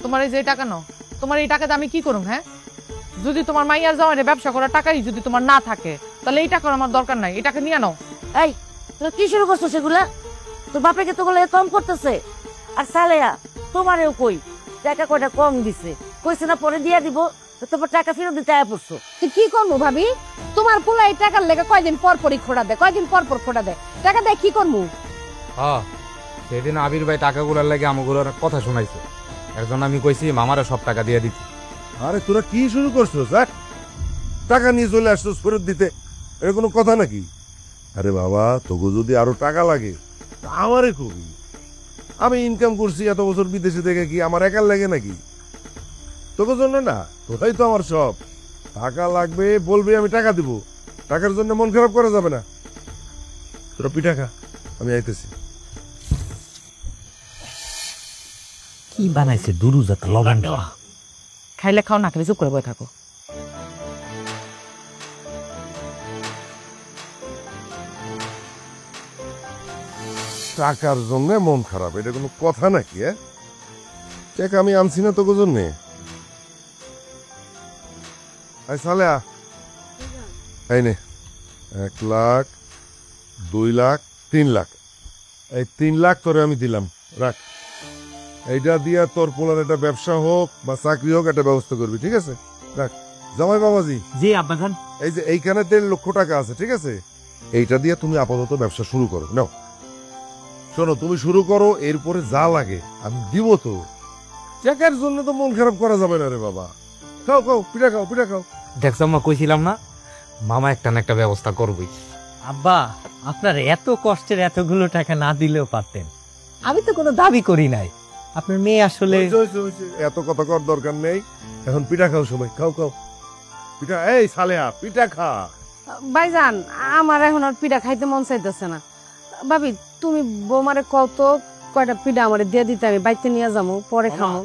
তোমার এই যে টাকা নাও। তোমার এই টাকাতে আমি কি করুম? হ্যাঁ, যদি তোমার মাইয়ার জামাইরে ব্যবসা করার টাকাই যদি তোমার না থাকে, তাহলে এই টাকার আমার দরকার নাই, এই টাকা নিয়ে নাও। এই তোরা কি শুরু করছো সেগুলা? তোর বাপেকে তো গুলো কম করতেছে, আর সালেয়া তোমারেও কই টাকা কয়টা কম দিছে, কইছে না পরে দিয়া দিব, তোমার টাকা ফেরত দিতে আয়া পড়ছো। তুই কি করবো ভাবি? তোমার পোলা এই টাকার লেগে কয়দিন পর পরই খোঁড়া দেয়, কয়দিন পর পর খোঁড়া দেয়। টাকা দেয় কি করবো? হ্যাঁ, সেদিন আবির ভাই টাকাগুলোর লাগে আমাগুলোর কথা শোনাইছে, এর জন্য আমি কইছি মামারা সব টাকা দিয়ে দিচ্ছি। আরে তোরা কি শুরু করছো? টাকা নিয়ে চলে আসছো ফেরত দিতে, এটা কোনো কথা নাকি? আরে বাবা, তোকে যদি আরো টাকা লাগে আমারে কবি আমি ইনকাম করছি এত বছর বিদেশে থেকে, কি আমার একার লাগে নাকি? তোকে জন্য না, তোরাই তো আমার সব। টাকা লাগবে বলবি, আমি টাকা দিব। টাকার জন্য মন খারাপ করা যাবে না। তোরা পিঠা খা, আমি আইতেছি। কি বানাইছে দুরুজাত লবণ দেওয়া। খাইলে খাও, না খাইলে চুপ করে বসে থাকো। টাকার জন্য মন খারাপ, এটা কোনো কথা নাকি? টাকা আমি আনছি না তোকে জন্যে। সালেয়া এই নে, 1 লাখ, 2 লাখ, 3 লাখ। এই 3 লাখ তোরে আমি দিলাম, রাখ। এইটা দিয়া তোর পোলার একটা ব্যবসা হোক বা চাকরি হোক, একটা ব্যবস্থা করবি, ঠিক আছে? রাখ। জামাই বাবাজি, জি আব্বাজান। এই যে এইখানে 1.5 লক্ষ টাকা আছে, ঠিক আছে? এইটা দিয়ে তুমি আপাতত ব্যবসা শুরু করো। নাও, শোনো, তুমি শুরু করো, এরপরে যা লাগে আমি দিব। তো টাকার জন্য তো মন খারাপ করা যাবে না রে বাবা। খাও খাও, পিঠা খাও, পিঠা খাও। দেখছো আম্মা, কইছিলাম না মামা একটা না একটা ব্যবস্থা করবই। আব্বা, আপনার এত কষ্টের এতগুলো টাকা না দিলেও পারতেন। আমি তো কোনো দাবি করি নাই। আপনার মেয়ে আসলে হয়েছে, এত কথা কর দরকার নেই। এখন পিঠা খাও সবাই, খাও খাও পিঠা। এই সালেয়া, পিঠা খা। ভাইজান, আমার এখন আর পিঠা খাইতে মন চাইতেছে না। ভাবি, তুমি বৌমারে কত কয়টা পিঠা আমারে দিয়ে দিতে, আমি বাইতে নিয়ে যাবো, পরে খাবো।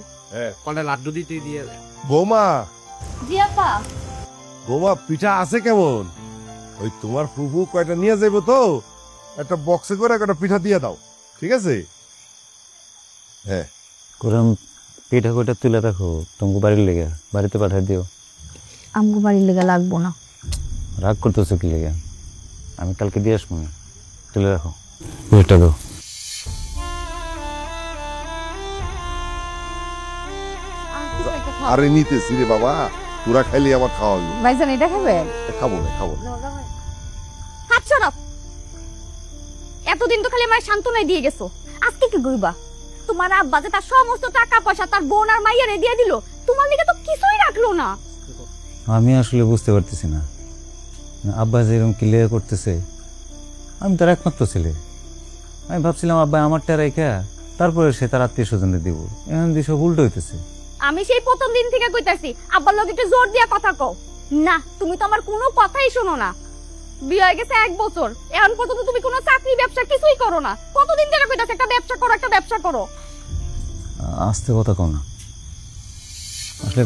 কলে লাড্ডু দিতে দিয়ে। বৌমা, জি আপা। বৌমা, পিঠা আছে কেমন? ওই তোমার ফুফু কয়টা নিয়ে যাইবো তো, একটা বক্সে করে কয়টা পিঠা দিয়ে দাও, ঠিক আছে? হ্যাঁ, কোরআন পিঠা কইটা তুলে রাখো, তোমাকে বাড়ির লেগে বাড়িতে পাঠাই দিও। আমগো বাড়ির লেগে লাগবো না। রাগ করতেছো কি লেগে? আমি কালকে দিয়ে আসবো, না তুলে রাখো। পিঠাটা দাও। আরে নিতেছি রে বাবা, তোরা খাইলে আমার খাওয়া হইব। ভাইজান, এটা খাবে? খাবো না, খাবো না। হাত সরাও। এতদিন তো খালি আমার সান্ত্বনায় দিয়ে গেছো, আজকে কি করবা? তোমার আব্বা যে তার সমস্ত টাকা পয়সা তার বোন আর মাইয়ারে দিয়ে দিল, তোমার দিকে তো কিছুই রাখলো না। আমি আসলে বুঝতে পারতেছি না, আব্বা যেরকম ক্লিয়ার করতেছে, আমি তার একমাত্র ছেলে। আমি ভাবছিলাম আব্বা আমারটা রেখা তারপরে সে তার আত্মীয় স্বজনদের দিব, এখন দিয়ে সব উল্টো হইতেছে। আমি সেই প্রথম দিন থেকে কইতাছি আব্বার লগে একটু জোর দিয়া কথা কও না, তুমি তো আমার কোনো কথাই শোনো না। বিয়ে হয়ে গেছে 1 বছর, এখন পর্যন্ত তুমি কোনো চাকরি ব্যবসা কিছুই করো না। কতদিন ধরে কইতাছি একটা ব্যবসা করো, একটা ব্যবসা করো। আস্তে কথা কও না। আসলে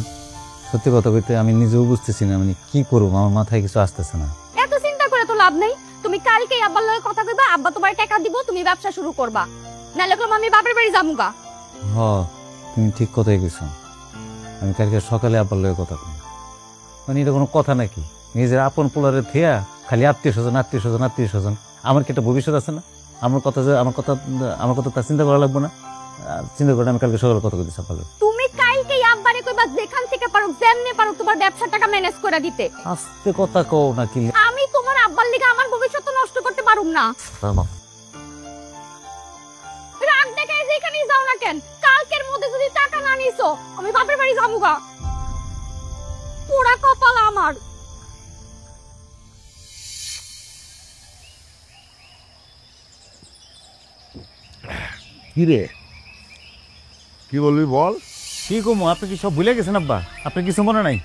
সত্যি কথা কইতে আমি নিজেও বুঝতেছি না মানে কি করবো, আমার মাথায় কিছু আসতেছে না। এত চিন্তা করে তো লাভ নাই। তুমি কালকেই আব্বার লগে কথা কইবা, আব্বা তোমার টাকা দিব, তুমি ব্যবসা শুরু করবা। নাহলে কলম আমি বাপের বাড়ি যামুগা। হ, তুমি ঠিক কথাই কইছো। আমি কালকে সকালে আব্বার লগে কথা কই। মানে এটা কোনো কথা নাকি? নিজের আপন পোলারে থেয়া খালি আত্মীয় স্বজন আত্মীয় স্বজন আত্মীয় স্বজন। আমার কি একটা ভবিষ্যৎ আছে না? আমার কথা তার চিন্তা করা লাগবে না? চিন্তা করে আমি কালকে সকালে কথা কইতে সকালে। তুমি কালকেই আব্বারে কইবা যেখান থেকে পারো যেমনে পারো তোমার ব্যবসার টাকা ম্যানেজ করে দিতে। আস্তে কথা কও নাকি? আমি তোমার আব্বার লিগে আমার ভবিষ্যৎ নষ্ট করতে পারুম না। রাগ দেখাই যেখানেই যাও না কেন, কালকের মধ্যে যদি টাকা না নিছো আমি বাপের বাড়ি যামুগা। পুরা কপাল আমার। কি রে, কি বলবি বল? কি কমো, আপনি কি সব ভুলে গেছেন আব্বা? আপনি কিছু মনে নাই?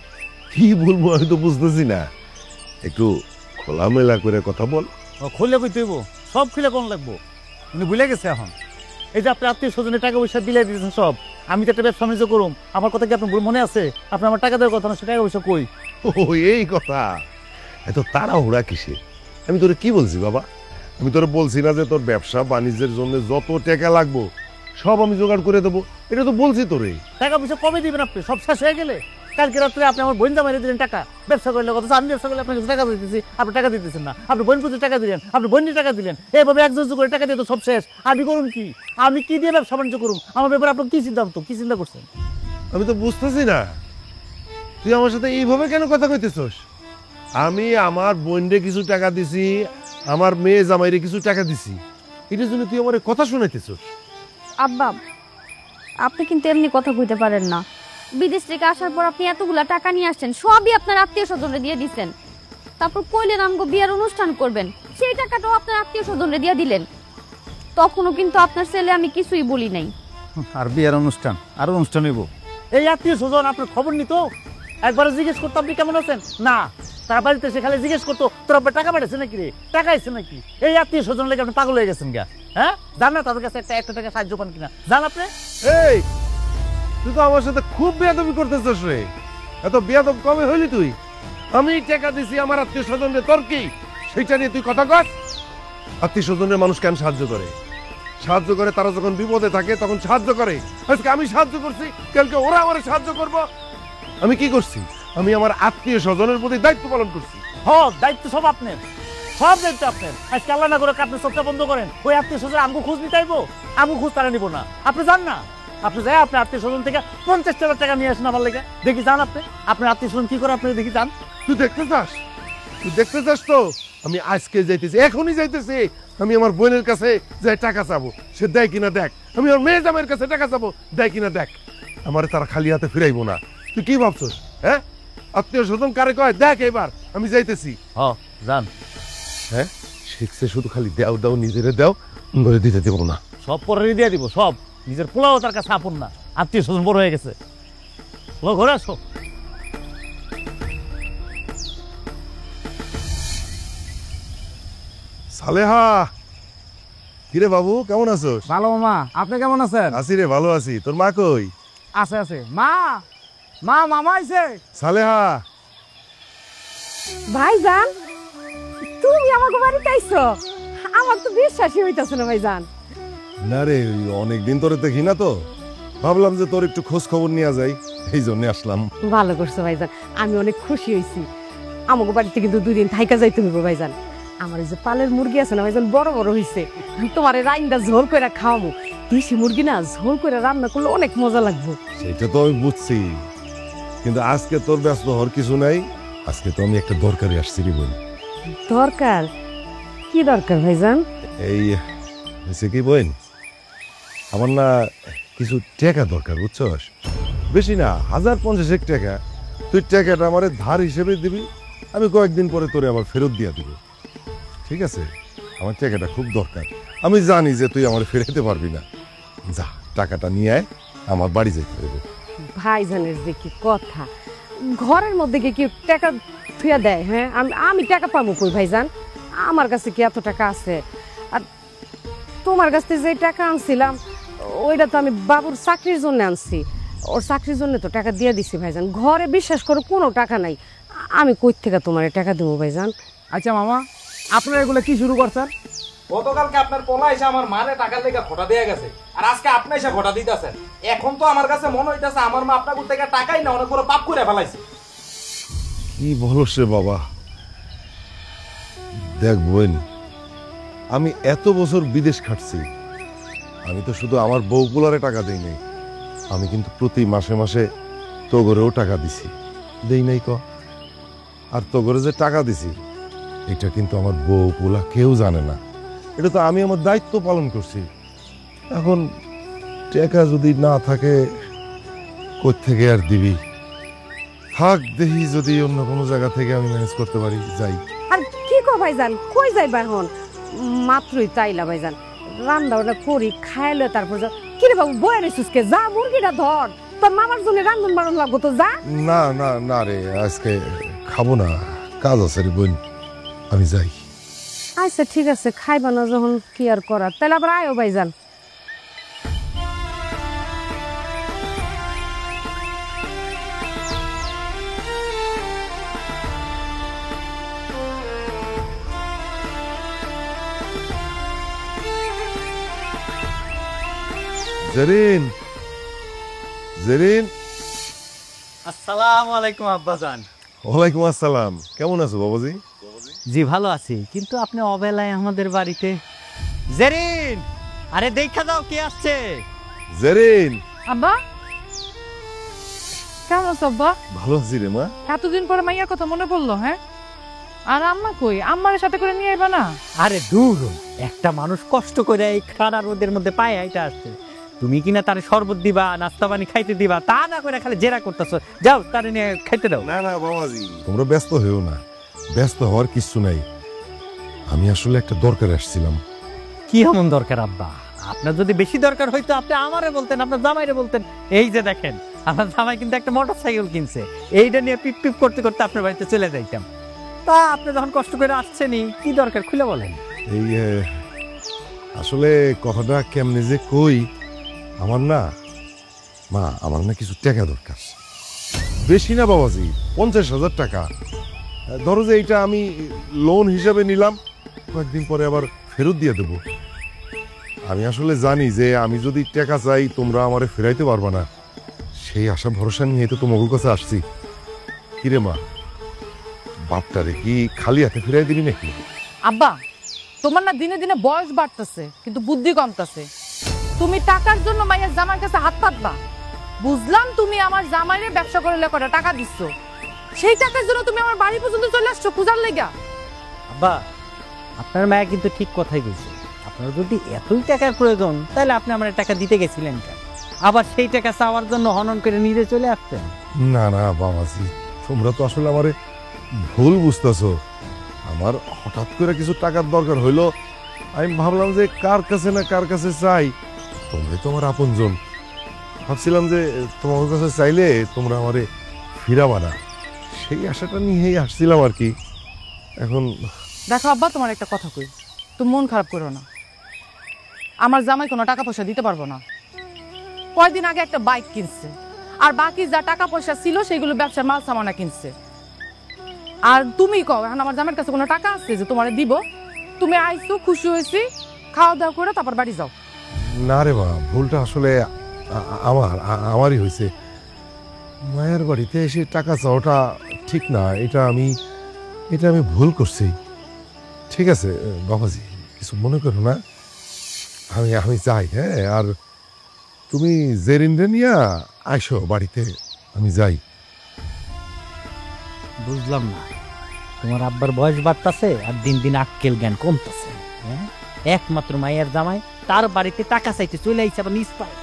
কি বলবো আমি তো বুঝতেছি না, একটু খোলামেলা করে কথা বল। খুলে কই তুইব, সব খুলে কোন লাগবো? উনি ভুলে গেছে এখন। এই যে আপনি আত্মীয় স্বজনের টাকা পয়সা বিলাই দিয়েছেন সব, আমি তো একটা ব্যবসা বাণিজ্য করুম, আমার কথা কি আপনার মনে আছে? আপনি আমার টাকা দেওয়ার কথা না, সে টাকা পয়সা কই? ও এই কথা, এত তাড়াহুড়া কিসে? আমি তোরে কি বলছি বাবা? আমি তোরে বলছি না যে তোর ব্যবসা বাণিজ্যের জন্য যত টাকা লাগবো সব আমি জোগাড় করে দেবো? এটা তো বলছি তোরে। টাকা পয়সা কবে দিবেন আপনি? সব শেষ হয়ে গেলে কালকে রাত্রে আপনি আমার বোন জামাইরে দিলেন টাকা, ব্যবসা করলে কথা। আমি ব্যবসা করলে আপনাকে টাকা দিতেছি, আপনি টাকা দিতেছেন না। আপনি বোন পুজোর টাকা দিলেন, আপনি বোনের টাকা দিলেন, এইভাবে একজন করে টাকা দিয়ে তো সব শেষ। আমি করুন কি? আমি কি দিয়ে ব্যবসা বাণিজ্য করুম? আমার ব্যাপারে আপনার কি সিদ্ধান্ত, কি চিন্তা করছেন? আমি তো বুঝতেছি না, তুই আমার সাথে এইভাবে কেন কথা কইতেছস? আমি আমার বোনরে কিছু টাকা দিছি, আমার মেয়ে জামাইরে কিছু টাকা দিছি, এটার জন্য তুই আমার কথা শুনাইতেছস? আব্বা, আপনি কিন্তু এমনি কথা কইতে পারেন না। বিদেশ থেকে আসার পর আপনি এতগুলা টাকা নিয়ে আসছেন, সবই আপনার আত্মীয় স্বজনরে দিয়ে দিচ্ছেন। তারপর কইলেন আমগো বিয়ের অনুষ্ঠান করবেন, সেই টাকাটাও আপনার আত্মীয় স্বজনরে দিয়ে দিলেন। তখনও কিন্তু আপনার ছেলে আমি কিছুই বলি নাই। আর বিয়ের অনুষ্ঠান আর অনুষ্ঠান হইব, এই আত্মীয় স্বজন আপনার খবর নিত, একবার জিজ্ঞেস করতো আপনি কেমন আছেন না, তার বাড়িতে সে খালি জিজ্ঞেস করতো তোর আব্বা টাকা পাঠাচ্ছে নাকি রে, টাকা এসছে নাকি। এই আত্মীয় স্বজন লেগে আপনি পাগল হয়ে গেছেন গা। হ্যাঁ, জান না তাদের কাছে একটা টাকা সাহায্য পান কিনা, জান আপনি? এই তুই তো আমার সাথে খুব বেয়াদবি করতেছিস রে। এত বেয়াদব কবে হইলি তুই? আমি টাকা দিছি আমার আত্মীয় স্বজনদের, তোর কি সেইটা নিয়ে তুই কথা কস? আত্মীয় স্বজনের মানুষ কেন সাহায্য করে? সাহায্য করে তারা যখন বিপদে থাকে তখন সাহায্য করে। আজকে আমি সাহায্য করছি, কালকে ওরা আমার সাহায্য করবো। আমি কি করছি? আমি আমার আত্মীয় স্বজনের প্রতি দায়িত্ব পালন করছি। দায়িত্ব সব আপনার, সব দায়িত্ব আপনার। আজকে আল্লাহ না করে আপনি চোখটা বন্ধ করেন, ওই আত্মীয় স্বজন আমগো খোঁজ নিতে আইবো, আমগো খোঁজ তারা নিবো না। আপনি যান না, আপনি যাই আপনার আত্মীয় স্বজন থেকে 50,000 টাকা নিয়ে আসেন আমার লেগে, দেখি যান আপনি আপনার আত্মীয় স্বজন কি করে আপনি দেখি যান। তুই দেখতে চাস? তুই দেখতে চাস তো? আমি আজকে যাইতেছি, এখনই যাইতেছি। আমি আমার বোনের কাছে যাই টাকা চাবো, সে দেয় কিনা দেখ। আমি আমার মেয়ে জামাইয়ের কাছে টাকা চাবো, দেয় কিনা দেখ। আমার তারা খালি হাতে ফিরাইবো না। তুই কি ভাবছস? হ্যাঁ, আত্মীয় স্বজন কারে কয় দেখ। এবার আমি যাইতেছি। যান। হ্যাঁ, শিখছে শুধু খালি দেও দাও, নিজেরে দেও, ধরে দিতে দেবো না। সব পরে দিয়ে দিব, সব নিজের পোলাও তার কাছে আপন না, আত্মীয় স্বজন বড় হয়ে গেছে। ঘরে আসো। সালেহা, কিরে বাবু কেমন আছো? ভালো মামা, আপনি কেমন আছেন? আছি রে, ভালো আছি। তোর মা কই? আছে আছে। মা মা মামা আইছে। সালেহা, ভাইজান তুমি আমাকে বাড়িতে আইছো? আমার তো বিশ্বাসই হইতাছে না ভাইজান। না রে, অনেকদিন তোরে দেখি না তো, ভাবলাম যে তোর একটু খোঁজ খবর নিয়ে যাই, এই জন্য আসলাম। ভালো করছো ভাইজান, আমি অনেক খুশি হয়েছি। আমাকে বাড়িতে কিন্তু 2 দিন থাইকা যাইতে হইব ভাইজান। আমার এই যে পালের মুরগি আছে না ভাইজান, বড় বড় হইছে। তোমার রাইন্দা ঝোল করে খাওয়ামু। দেশি মুরগি না, ঝোল করে রান্না করলে অনেক মজা লাগবে। সেটা তো আমি বুঝছি, কিন্তু আজকে তোর ব্যস্ত হওয়ার কিছু নাই। আজকে তো আমি একটা দরকারে আসছি রে বোন। দরকার? কি দরকার ভাইজান? এই হয়েছে কি বোন, আমার না কিছু টাকা দরকার, বুঝছস? বেশি না, 1050 টাকা। তুই টাকাটা আমার ধার হিসেবে দিবি, আমি কয়েকদিন পরে তোরে আবার ফেরত দিয়ে দিব, ঠিক আছে? আমার টাকাটা খুব দরকার। আমি জানি যে তুই আমার ফেরাতে পারবি না। যা, টাকাটা নিয়ে আয়, আমার বাড়ি যেতে হবে। ভাইজানের যে কি কথা, ঘরের মধ্যে কি কেউ টাকা থুয়া দেয়? হ্যাঁ, আমি টাকা পাবো কই ভাইজান? আমার কাছে কি এত টাকা আছে? আর তোমার কাছ থেকে যে টাকা আনছিলাম ওইটা তো আমি বাবুর চাকরির জন্য আনছি। ওর চাকরির জন্য তো টাকা দিয়ে দিছি ভাইজান। ঘরে বিশ্বাস করো কোনো টাকা নাই। আমি কই থেকে তোমার টাকা দেবো ভাইজান? আচ্ছা মামা, আপনারা এগুলো কি শুরু করছেন? গতকালকে আপনার পোলা এসে আমার মারে টাকার লেগে খোটা দিয়ে গেছে, আর আজকে আপনি এসে খোটা দিতেছেন। এখন তো আমার কাছে মনে হইতেছে আমার মা আপনার থেকে টাকাই না, অনেক বড় পাপ করে ফেলাইছে। কি বলস রে বাবা? দেখ বোন, আমি এত বছর বিদেশ খাটছি, আমি তো শুধু আমার বউগুলারে টাকা দেই নাই, আমি কিন্তু প্রতি মাসে মাসে তোগরেও টাকা দিছি। দেই নাই ক? আর তোগরে যে টাকা দিছি এটা কিন্তু আমার বউগুলা কেউ জানে না। এটা তো আমি আমার দায়িত্ব পালন করছি। এখন টাকা যদি না থাকে কোথা থেকে আর দিবি? থাক, দেখি যদি অন্য কোনো জায়গা থেকে আমি ম্যানেজ করতে পারি, যাই। আর কি কো ভাইজান, কই যাইবা এখন? মাত্রই চাইলা ভাইজান, রান্না বান্না করি খাইলে তারপর যা। কি রে বাবু, বয়ে রেছিসকে? যা মুরগিটা ধর, তোর মামার জন্য রান্ধন বাড়ন লাগবো তো, যা। না না না রে, আজকে খাবো না, কাজ আছে রে বোন, আমি যাই। আচ্ছা ঠিক আছে, খাইবা না যখন কি আর করার, তাহলে আবার আয়ো ভাইজান। জেরিন, জেরিন। আসসালামু আলাইকুম আব্বাজান। ওয়ালাইকুম আসসালাম। কেমন আছো বাবাজি? জি ভালো আছি, কিন্তু আপনি অবেলায় আমাদের বাড়িতে। জেরিন, আরে দেখা দাও কে আসছে। জেরিন। আব্বা কেমন আছো আব্বা? ভালো আছি রে মা। এতদিন পরে মাইয়ার কথা মনে পড়লো। হ্যাঁ, আর আম্মা কই? আম্মার সাথে করে নিয়ে আইবা না? আরে দূর, একটা মানুষ কষ্ট করে এই খাড়া রোদের মধ্যে পায়ে হাইটা আসছে, তুমি কিনা তারে শরবত দিবা, নাস্তা পানি খাইতে দিবা, তা না করে খালি জেরা করতেছো। যাও, তারে নিয়ে খাইতে দাও। না না বাবাজি, তোমরা ব্যস্ত হয়েও না, ব্যস্ত হওয়ার কিছু নাই। আমি আসলে একটা দরকারে আসছিলাম। কি এমন দরকার আব্বা? আপনার যদি বেশি দরকার হইতো আপনি আমারে বলতেন, আপনার জামাইরে বলতেন। এই যে দেখেন, আমার জামাই কিন্তু একটা মোটরসাইকেল কিনছে, এইটা নিয়ে পিপ পিপ করতে করতে আপনার বাড়িতে চলে যাইতাম। তা আপনি যখন কষ্ট করে আসছেনই, কি দরকার খুলে বলেন। এই আসলে কথাটা কেমনে যে কই, আমার না মা, আমার না কিছু টাকা দরকার। বেশি না বাবাজি, 50,000 টাকা। ধরো যে এইটা আমি লোন হিসাবে নিলাম, কয়েকদিন পরে আবার ফেরত দিয়ে দেব। আমি আসলে জানি যে আমি যদি টাকা চাই তোমরা আমারে ফেরাইতে পারবা না, সেই আশা ভরসা নিয়ে তো তোমার কাছে আসছি। কিরে মা, বাপটারে কি খালি হাতে ফিরাই দিবি নাকি? আব্বা, তোমার না দিনে দিনে বয়স বাড়তেছে কিন্তু বুদ্ধি কমতেছে। তুমি টাকার জন্য মায়ের জামার কাছে হাত পাতবা? বুঝলাম তুমি আমার জামাইরে ব্যবসা করে কটা টাকা দিচ্ছ, সেই টাকার জন্য তুমি আমার বাড়ি পর্যন্ত চলে আসছো পূজার লেগা। আব্বা, আপনার মায়া কিন্তু ঠিক কথাই বলছে। আপনার যদি এতই টাকার প্রয়োজন তাহলে আপনি আমার টাকা দিতে গেছিলেন কেন? আবার সেই টাকা চাওয়ার জন্য হনন করে নিজে চলে আসতেন। না না বাবাজি, তোমরা তো আসলে আমারে ভুল বুঝতেছো। আমার হঠাৎ করে কিছু টাকার দরকার হইলো, আমি ভাবলাম যে কার কাছে না কার কাছে চাই, তোমরাই তো আমার আপনজন। ভাবছিলাম যে তোমার কাছে চাইলে তোমরা আমারে ফিরাবা না, সেই আশাটা নিয়েই আসছিলাম আর কি। এখন দেখো আব্বা, তোমার একটা কথা কই, তুমি মন খারাপ করো না। আমার জামাই কোনো টাকা পয়সা দিতে পারবো না। কয়দিন আগে একটা বাইক কিনছে, আর বাকি যা টাকা পয়সা ছিল সেগুলো ব্যবসার মাল সামানা কিনছে। আর তুমি কও এখন আমার জামাইয়ের কাছে কোনো টাকা আছে যে তোমারে দিব? তুমি আইছো, খুশি হয়েছি, খাওয়া দাওয়া করে তারপর বাড়ি যাও। না রে মা, ভুলটা আসলে আমারই হয়েছে। মায়ের বাড়িতে এসে টাকা চাওয়াটা ঠিক না, এটা আমি ভুল করছি। ঠিক আছে বাবাজি, কিছু মনে করো না, আমি যাই। হ্যাঁ, আর তুমি জেরিনরে নিয়া আইসো বাড়িতে, আমি যাই। বুঝলাম না, তোমার আব্বার বয়স বাড়তাছে আর দিন দিন আক্কেল জ্ঞান কমতেছে। হ্যাঁ, একমাত্র মায়ের জামাই, তার বাড়িতে টাকা চাইতে চলে আইছে আবার নিজ পায়।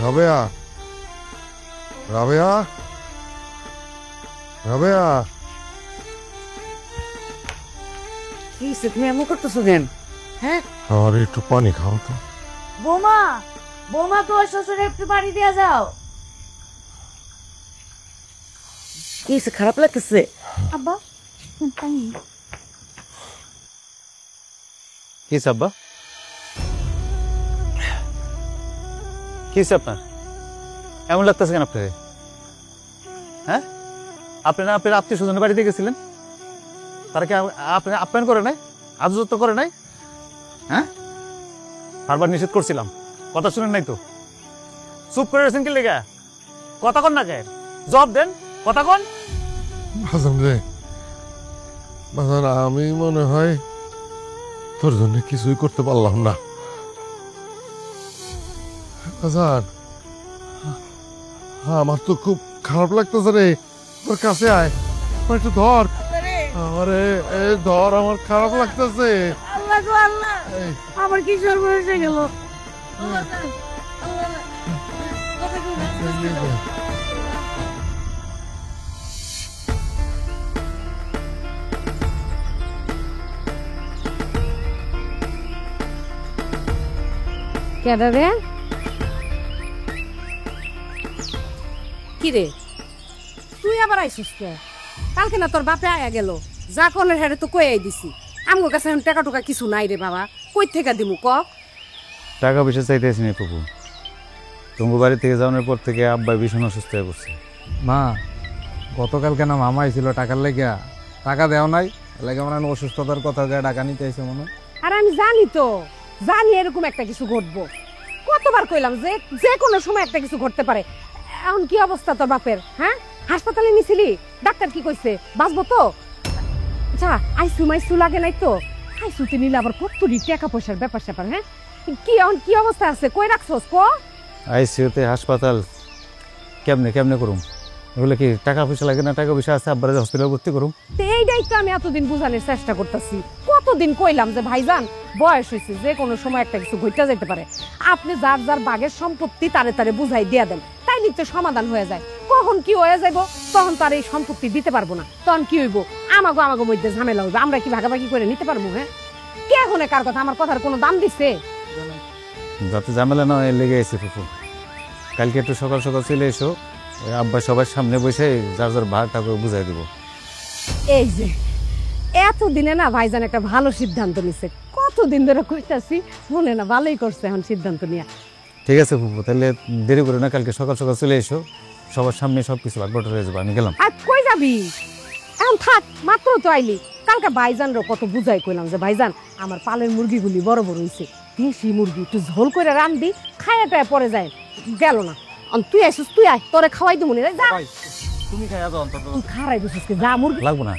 রাবেয়া, রাবেয়া, রাবেয়া, কি হইছে? তুমি এমন করতেছো কেন? হ্যাঁ, আমার একটু পানি খাও তো। বোমা, বোমা তোর শ্বশুরে একটু পানি দিয়ে যাও। কি হইছে? খারাপ লাগতেছে? আব্বা, পানি। কি আব্বা, কি আপনার এমন লাগতেছে কেন আপনার? হ্যাঁ, আপনি না আপনার আত্মীয় স্বজনের বাড়িতে গেছিলেন, তারা কি আপনি আপ্যায়ন করে নাই, আদর করে নাই? হ্যাঁ, বারবার নিষেধ করছিলাম, কথা শুনেন নাই তো? চুপ করে রয়েছেন কি লেগা? কথা কন না, কে জবাব দেন, কথা কন। বাজান রে, বাজান, আমি মনে হয় তোর জন্য কিছুই করতে পারলাম না। বাজান, আমার তো খুব খারাপ লাগতেছে রে, তোর কাছে আয়, আমার একটু ধর। আরে ধর, আমার খারাপ লাগতেছে। আল্লাহ গো আল্লাহ, আমার কি সর্বনাশ হয়ে গেল। কেডা রে? কি রে, তুই আবার আইসিস কে? কালকে না তোর বাপে আয়া গেল, যা কনের হেরে তো কই দিছি। আমগো কাছে এখন টাকা টুকা কিছু নাই রে বাবা, কই থেকে দিমু ক? টাকা পয়সা চাইতেছি না প্রভু, তোমার বাড়ি থেকে যাওয়ার পর থেকে আব্বা ভীষণ অসুস্থ হয়ে পড়ছে। মা, গতকাল কেন মামা আইছিল টাকার লেগা, টাকা দেও নাই, লাগে মনে হয় অসুস্থতার কথা যায় টাকা নিতে আইছে মনে হয়। আর আমি জানি তো, জানি এরকম একটা কিছু ঘটবো। কতবার কইলাম যে যে কোনো সময় একটা কিছু ঘটতে পারে। এখন কি অবস্থা তোর বাপের? হ্যাঁ, হাসপাতালে নিছিলি, ডাক্তার কি কইছে? বাঁচবো তো? আচ্ছা, আইসু মাইসু লাগে নাই তো? আইসুতে নিলে আবার কতটি টাকা পয়সার ব্যাপার স্যাপার। হ্যাঁ, কি এখন কি অবস্থা আছে, কই রাখছস ক? আইসিইউতে, হাসপাতাল, কেমনে করুম? এগুলো কি টাকা পয়সা লাগে না? টাকা পয়সা আছে, আব্বারে হসপিটালে ভর্তি করুম। এইটাই তো আমি এতদিন বোঝানোর চেষ্টা করতেছি। কতদিন কইলাম যে ভাইজান বয়স হয়েছে, যে কোনো সময় একটা কিছু ঘটে যেতে পারে, আপনি যার যার বাগের সম্পত্তি তারে তারে বুঝাই দিয়ে দেন, তাই নিত্য সমাধান হয়ে যায়। কখন কি হয়ে যাব তখন তার এই সম্পত্তি দিতে পারবো না, তখন কি হইব, আমাগো মধ্যে ঝামেলা হইবে, আমরা কি ভাগাভাগি করে নিতে পারবো? হ্যাঁ, কে এখন কার কথা, আমার কথার কোনো দাম দিচ্ছে? যাতে ঝামেলা না হয় লেগে এসে ফুফু, কালকে একটু সকাল সকাল চলে এসো, ওই আব্বা সবার সামনে বসে যার যার ভাগ টাকা বুঝাই দিব। এই যে এতদিনে না ভাইজান একটা ভালো সিদ্ধান্ত নিছে, কতদিন ধরে কইতাছি, মনে না ভালোই করছে এখন সিদ্ধান্ত নিয়ে। ঠিক আছে ফুফু, তাহলে দেরি করে না, কালকে সকাল সকাল চলে এসো, সবার সামনে সবকিছু ভাগবটা হয়ে যাবে। আমি গেলাম। আর কই যাবি? এখন থাক, মাত্র তো আইলি। কালকে ভাইজানরও কত বুঝাই কইলাম যে ভাইজান আমার পালের মুরগিগুলি বড় বড় হইছে, দেশি মুরগি একটু ঝোল করে রান্ধি, খায়া টায়া পরে যায়, গেল না। তুই আইসিস, তুই আয়, তোরে খাওয়াই দেবো না, যা। তুমি খাই যাও অন্তত। তুই খারাই বসিস, যা। মুরগি লাগবো না,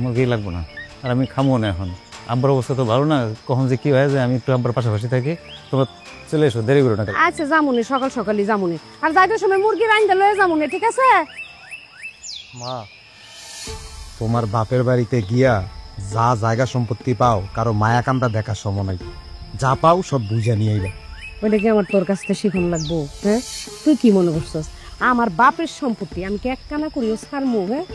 মুরগি লাগবো না, আর আমি খামো না এখন। আব্বার অবস্থা তো ভালো না, কখন যে কি হয়ে যায়, আমি একটু আব্বার পাশাপাশি থাকি। তোমরা চলে এসো, দেরি করো না। আচ্ছা যামুনি, সকাল সকালই যামুনি, আর যাইতে সময় মুরগি রাইন্দা লয়ে যামুনি, ঠিক আছে? মা, তোমার বাপের বাড়িতে গিয়া যা জায়গা সম্পত্তি পাও, কারো মায়া কান্দা দেখার সময় নাই, যা পাও সব বুঝে নিয়ে আইবা। ওইটা কি আমার তোর কাছ থেকে শিখন লাগবো? হ্যাঁ, তুই কি মনে করছস আমার বাপের সম্পত্তি আমি কি এক কানা করিও ছাড়মু? হ্যাঁ,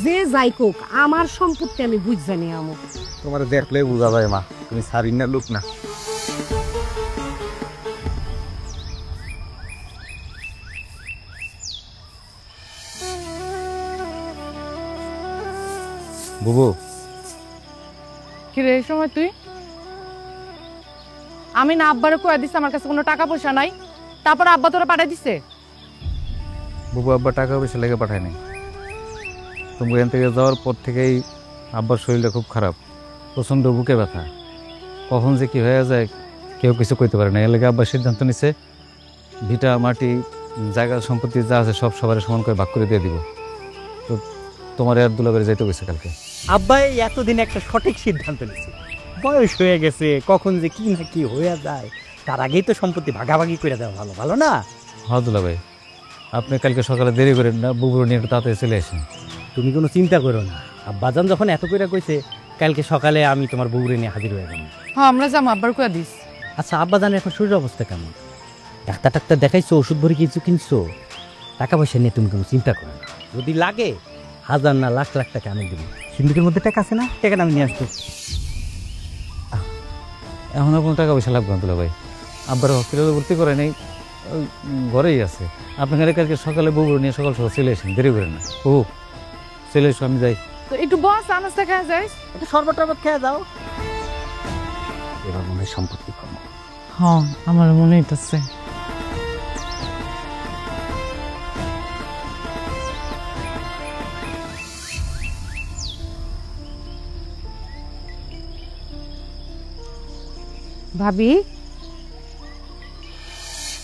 যে যাই কোক আমার সম্পত্তি আমি বুঝ জানি আমো। তোমার দেখলে বুঝা যায় মা, তুমি সারিন না লোক না। বুবু, কি রে এই সময় তুই? আমি না আব্বারে কয়ে দিছি আমার কাছে কোনো টাকা পয়সা নাই, তারপর আব্বা তোরা পাঠাই দিছে? বুবু আব্বা টাকা পয়সা লেগে পাঠায় নাই। তুমি এখান থেকে যাওয়ার পর থেকেই আব্বার শরীরটা খুব খারাপ, প্রচণ্ড বুকে ব্যথা, কখন যে কি হয়ে যায় কেউ কিছু কইতে পারে না। এর লেগে আব্বার সিদ্ধান্ত নিছে ভিটা মাটি জায়গা সম্পত্তি যা আছে সব সবার সমান করে ভাগ করে দিয়ে দিব। তো তোমার আর দুলাবাড়ি যাইতে গেছে কালকে। আব্বাই এতদিন একটা সঠিক সিদ্ধান্ত নিচ্ছে, বয়স হয়ে গেছে, কখন যে কি না কি হয়ে যায়, তার আগেই তো সম্পত্তি ভাগাভাগি করে দেওয়া ভালো, ভালো না? হ্যাঁ দুলাভাই, আপনি কালকে সকালে দেরি করেন না, বুবুর নিয়ে একটু তাড়াতাড়ি চলে আসেন। তুমি কোনো চিন্তা করো না, আব্বাজান যখন এত করে কইছে কালকে সকালে আমি তোমার বউরে নিয়ে হাজির হয়ে গেলাম। হ্যাঁ, আমরা যাবো, আব্বার কয়ে দিস। আচ্ছা, আব্বাজানের এখন শরীরের অবস্থা কেমন? ডাক্তার টাক্তার দেখাইছো, ওষুধ ভরে কিছু কিনছো? টাকা পয়সা নিয়ে তুমি কোনো চিন্তা করো না, যদি লাগে হাজার না লাখ লাখ টাকা আমি দেবো। সিন্ধুকের মধ্যে টাকা আছে না, টাকাটা আমি নিয়ে আসবো। এখন আর কোনো টাকা পয়সা লাগবে না দুলাভাই, আব্বার হসপিটালে ভর্তি করে নেই, ঘরেই আছে। আপনার কালকে সকালে বুবুর নিয়ে সকাল সকাল চলে আসেন, দেরি করেন না। ও চলে এসো, আমি যাই। তো একটু বস, আনাজটা খাওয়া যাইস। একটু শরবত টরবত খেয়ে যাও। এবার মনে হয় সম্পত্তি কম। হ্যাঁ, আমার মনে হইতেছে। ভাবি,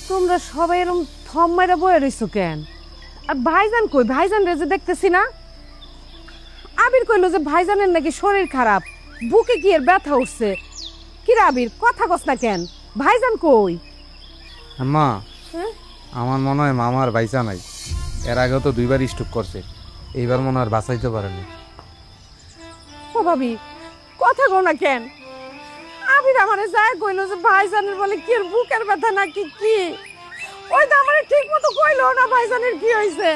তোমরা সবাই এরকম থম মাইরা বয়ে রইছো কেন? আর ভাইজান কই? ভাইজান রে যে দেখতেছি না। আবির কইলো যে ভাইজানের নাকি শরীর খারাপ, বুকে কি এর ব্যথা উঠছে। কি রে আবির, কথা কস না কেন? ভাইজান কই? আম্মা, হ্যাঁ? আমার মনে হয় মামার বাইসা নাই, এর আগেও তো দুইবার স্ট্রোক করছে, এইবার মনে হয় আর বাঁচাইতে পারেনি। ও ভাবি, কথা কও না কেন? আবির আমারে যায় কইলো যে ভাইজানের বলে কি এর বুকের ব্যথা নাকি কি, ওই তো আমারে ঠিক মতো কইলো না ভাইজানের কি হইছে।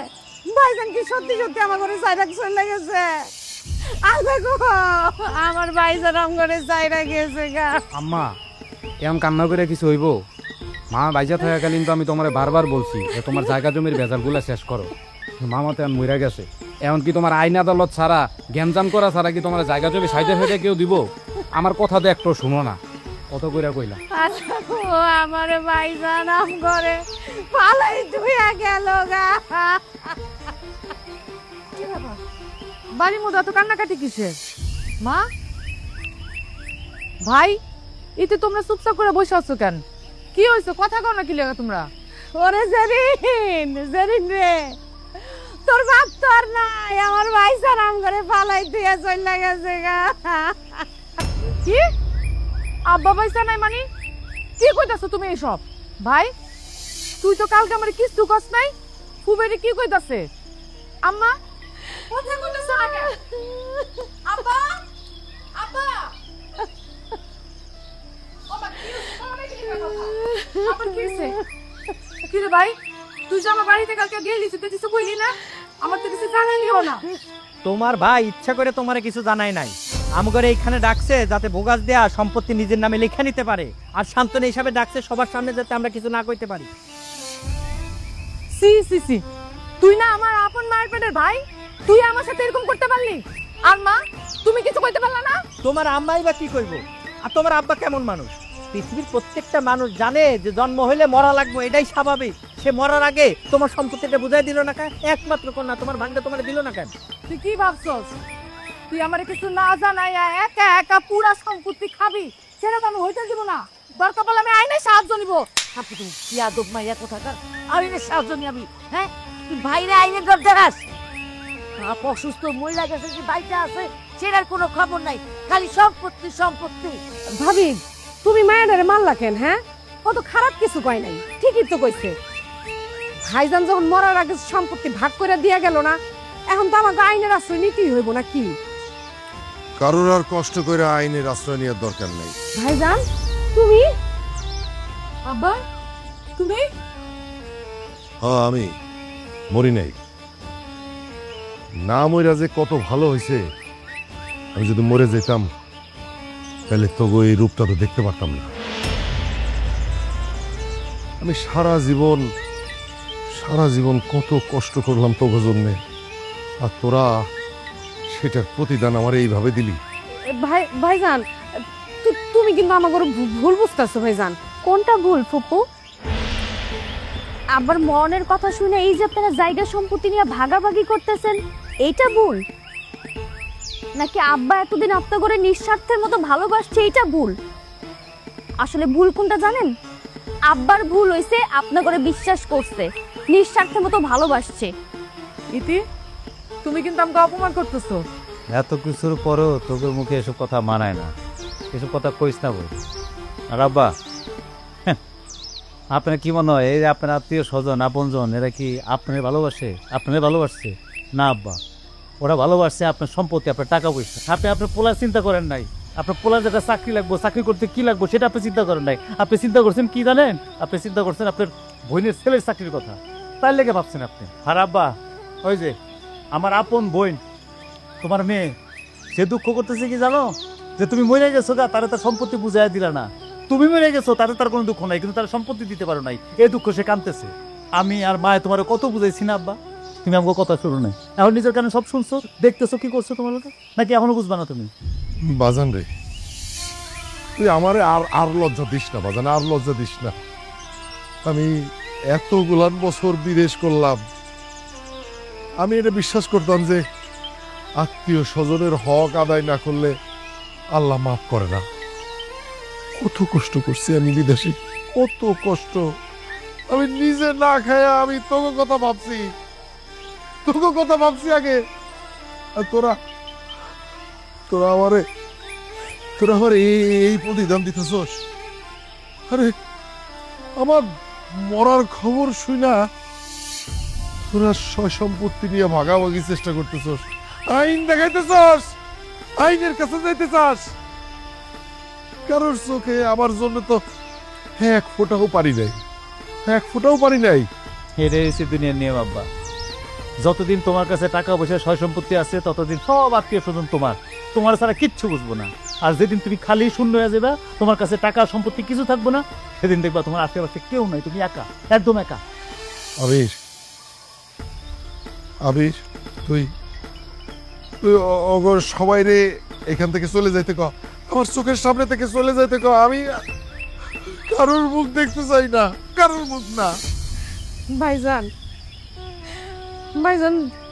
ভাইজান কি সত্যি সত্যি আমার ঘরে যাই রাখ চলে গেছে? আর দেখো আমার ভাইজান আমার ঘরে যাই গেছে গা। আম্মা, এমন কান্না করে কিছু হইব? মা বাইজা থাকাকালীন তো আমি তোমার বারবার বলছি যে তোমার জায়গা জমির বেজালগুলা শেষ করো। মামা তো এখন মইরা গেছে, এখন কি তোমার আইন আদালত ছাড়া জ্ঞানজাম করা ছাড়া কি তোমার জায়গা জমি সাইডে ফেটে কেউ দিব? আমার কথা তো একটু শুনো না, কত কইরা কইলা। আমার ভাইজান আম ঘরে পালাই ধুইয়া গেল গা। বাড়ির মধ্যে এত কান্নাকাটি কিসের? মা, ভাই, এতে তোমরা চুপচাপ করে বসে আছো কেন? কি হয়েছে? কথা কও না কি লাগা তোমরা? ওরে জেরিন, জেরিন রে, তোর বাপ তো আর নাই, আমার ভাইজান আম ঘরে পালাই ধুইয়া চলে গেছে গা। কি? আব্বা পয়সা নাই মানে? কি কইতাছো তুমি এসব? ভাই, তুই তো কালকে আমার কিছু কস নাই, ফুবেরি কি কইতাছে? আম্মা, কথা কইতাছ না কেন? আব্বা, আব্বা, আবার কি হইছে? কি রে ভাই, তুই যে আমার বাড়িতে কালকে গেলি, তুই তো কিছু কইলি না, আমার তো কিছু জানালিও না। তোমার ভাই ইচ্ছা করে তোমারে কিছু জানাই নাই। আমগরে এইখানে ডাকছে যাতে ভোগাস দেয়া সম্পত্তি নিজের নামে লিখে নিতে পারে, আর শান্তনা হিসাবে ডাকছে সবার সামনে যাতে আমরা কিছু না কইতে পারি। সি সি সি, তুই না আমার আপন মায়ের পেটের ভাই, তুই আমার সাথে এরকম করতে পারলি? আর মা, তুমি কিছু কইতে পারলা না? তোমার আম্মাই বা কি কইব? আর তোমার আব্বা কেমন মানুষ? পৃথিবীর প্রত্যেকটা মানুষ জানে যে জন্ম হইলে মরা লাগবে, এটাই স্বাভাবিক। সে মরার আগে তোমার সম্পত্তিটা বুঝাই দিল না কেন? একমাত্র কন্যা তোমার ভাগ্যে তোমার দিল না কেন? তুই কি ভাবছস তুই আমার কিছু না জানাইয়া একা একা পুরা সম্পত্তি খাবি? সেটা তো আমি হইতে দিব না। দরকার পড়লে আমি আইনে সাহায্য নিব। আপনি তুমি ইয়াদব মাইয়া কোথাকার, আইনের সাহায্য নিয়ে আমি, হ্যাঁ তুই ভাইরে আইনের ডর দেখাস? বাপ অসুস্থ, মহিলা গেছে, যে বাইটা আছে সেটার কোনো খবর নাই, খালি সম্পত্তি সম্পত্তি। ভাবি, তুমি মায়ের মারলা কেন? হ্যাঁ, কত খারাপ কিছু কয় নাই, ঠিকই তো কইছে। ভাইজান যখন মরার আগে সম্পত্তি ভাগ করে দিয়া গেল না, এখন তো আমাকে আইনের আশ্রয় নিতেই হইব না কি? কারোর আর কষ্ট করে আইনের আশ্রয় নেওয়ার দরকার নেই। ভাইজান, তুমি? আব্বা তুমি? হ্যাঁ, আমি মরি নাই। না মইরা যে কত ভালো হয়েছে। আমি যদি মরে যেতাম তাহলে তবু এই রূপটা তো দেখতে পারতাম না। আমি সারা জীবন কত কষ্ট করলাম তোর জন্যে, আর তোরা সেটার প্রতিদান আমার এইভাবে দিলি। ভাইজান, তুমি কিন্তু আমাকে ভুল বুঝতেছো ভাইজান। কোনটা ভুল ফুপু? আবার মনের কথা শুনে এই যে আপনারা জায়গা সম্পত্তি নিয়ে ভাগাভাগি করতেছেন, এইটা ভুল? নাকি আব্বা এতদিন আপনার করে নিঃস্বার্থের মতো ভালোবাসছে, এইটা ভুল? আসলে ভুল কোনটা জানেন? আব্বার ভুল হইছে আপনার করে বিশ্বাস করছে, নিঃস্বার্থের মতো ভালোবাসছে। ইতি, তুমি কিন্তু আমাকে অপমান করতেছো। এত কিছুর পরও তোকে মুখে এসব কথা মানায় না, এসব কথা কইস না বল। আর আব্বা, আপনার কি মনে হয় এই যে আপনার আত্মীয় স্বজন আপনজন এরা কি আপনার ভালোবাসছে? না আব্বা, ওরা ভালোবাসছে আপনার সম্পত্তি, আপনার টাকা পয়সা। আপনি আপনার পোলার চিন্তা করেন নাই, আপনার পোলার যেটা চাকরি লাগবো, চাকরি করতে কি লাগবো সেটা আপনি চিন্তা করেন নাই। আপনি চিন্তা করছেন কি জানেন? আপনি চিন্তা করছেন আপনার বোনের ছেলের চাকরির কথা, তার লেগে ভাবছেন আপনি। আর আব্বা, ওই যে আমার আপন বোন, তোমার মেয়ে, সে দুঃখ করতেছে কি জানো? যে তুমি মরে গেছো গা, তারা তার সম্পত্তি বুঝাইয়া দিলা না। তুমি মরে গেছো, তার কোনো দুঃখ নাই, কিন্তু তার সম্পত্তি দিতে পারো নাই, এই দুঃখ সে কাঁদতেছে। আমি আর মায়ে তোমার কত বুঝাইছি না আব্বা, তুমি আমাকে কথা শুনো নাই। এখন নিজের কানে সব শুনছো, দেখতেছো কি করছো তোমার লোকে, নাকি এখনো বুঝবা না তুমি? বাজান রে, তুই আমারে আর লজ্জা দিস না বাজান, আর লজ্জা দিস না। আমি এতগুলান বছর বিদেশ করলাম, আমি এটা বিশ্বাস করতাম যে আত্মীয় স্বজনের হক আদায় না করলে আল্লাহ মাফ করে না। কত কষ্ট করছি আমি বিদেশে, কত কষ্ট। আমি নিজে না খায়া আমি তোকে কথা ভাবছি আগে। আর তোরা আমার এই প্রতিদান দিতেছস। আরে আমার মরার খবর শুনা তোরা সয় সম্পত্তি নিয়ে ভাগাভাগি চেষ্টা করতেছস, আইন দেখাইতেছস, আইনের কাছে যাইতে চাস। কারোর চোখে আমার জন্য তো এক ফোঁটাও পারি নাই। এটা হচ্ছে দুনিয়ার নিয়ম আব্বা। যতদিন তোমার কাছে টাকা পয়সা সয় সম্পত্তি আছে, ততদিন সব আত্মীয় স্বজন তোমার ছাড়া কিচ্ছু বুঝবো না। আর যেদিন তুমি খালি শূন্য হয়ে যাবে, তোমার কাছে টাকা সম্পত্তি কিছু থাকবো না, সেদিন দেখবা তোমার আশেপাশে কেউ নাই, তুমি একা, একদম একা। আবির, তুই অগর সবাই রে এখান থেকে চলে যাইতে ক, আমার চোখের সামনে থেকে চলে যাইতে ক। আমি কারোর মুখ দেখতে চাই না, কারোর মুখ না। ভাইজান,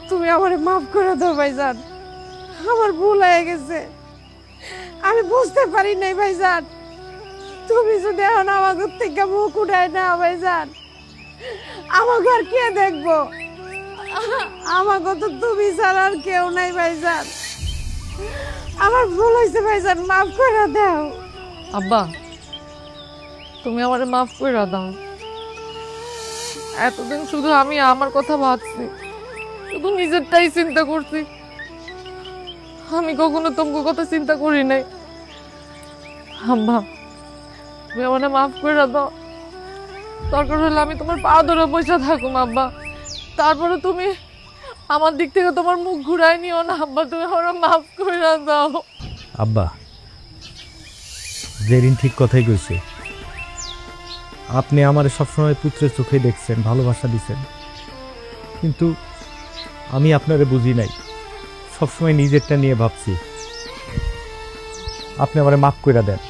তুমি আমারে মাফ করে দাও ভাইজান, আমার ভুল হয়ে গেছে, আমি বুঝতে পারি নাই ভাইজান। তুমি যদি এখন আমাকে থেকে মুখ উঠায় না ভাইজান, আমাকে আর কে দেখবো? আমাকে তো তুমি ছাড়া আর কেউ নাই ভাইজান। আমার ভুল হয়েছে ভাইজান, মাফ করে দাও। আব্বা, তুমি আমারে মাফ করে দাও। এতদিন শুধু আমি আমার কথা ভাবছি, শুধু নিজেরটাই চিন্তা করছি, আমি কখনো তোমার কথা চিন্তা করি নাই। আব্বা, তুমি আমারে মাফ করে দাও। দরকার হলে আমি তোমার পা ধরে বসে থাকুম আব্বা, তারপরে তুমি আমার দিক থেকে তোমার মুখ ঘুরাই নিও না আব্বা, তুমি আমার মাফ করে দাও। আব্বা জেরিন ঠিক কথাই কইছে, আপনি আমার সবসময় পুত্রের চোখে দেখছেন, ভালোবাসা দিছেন, কিন্তু আমি আপনারে বুঝি নাই, সবসময় নিজেরটা নিয়ে ভাবছি। আপনি আমারে মাফ করে দেন,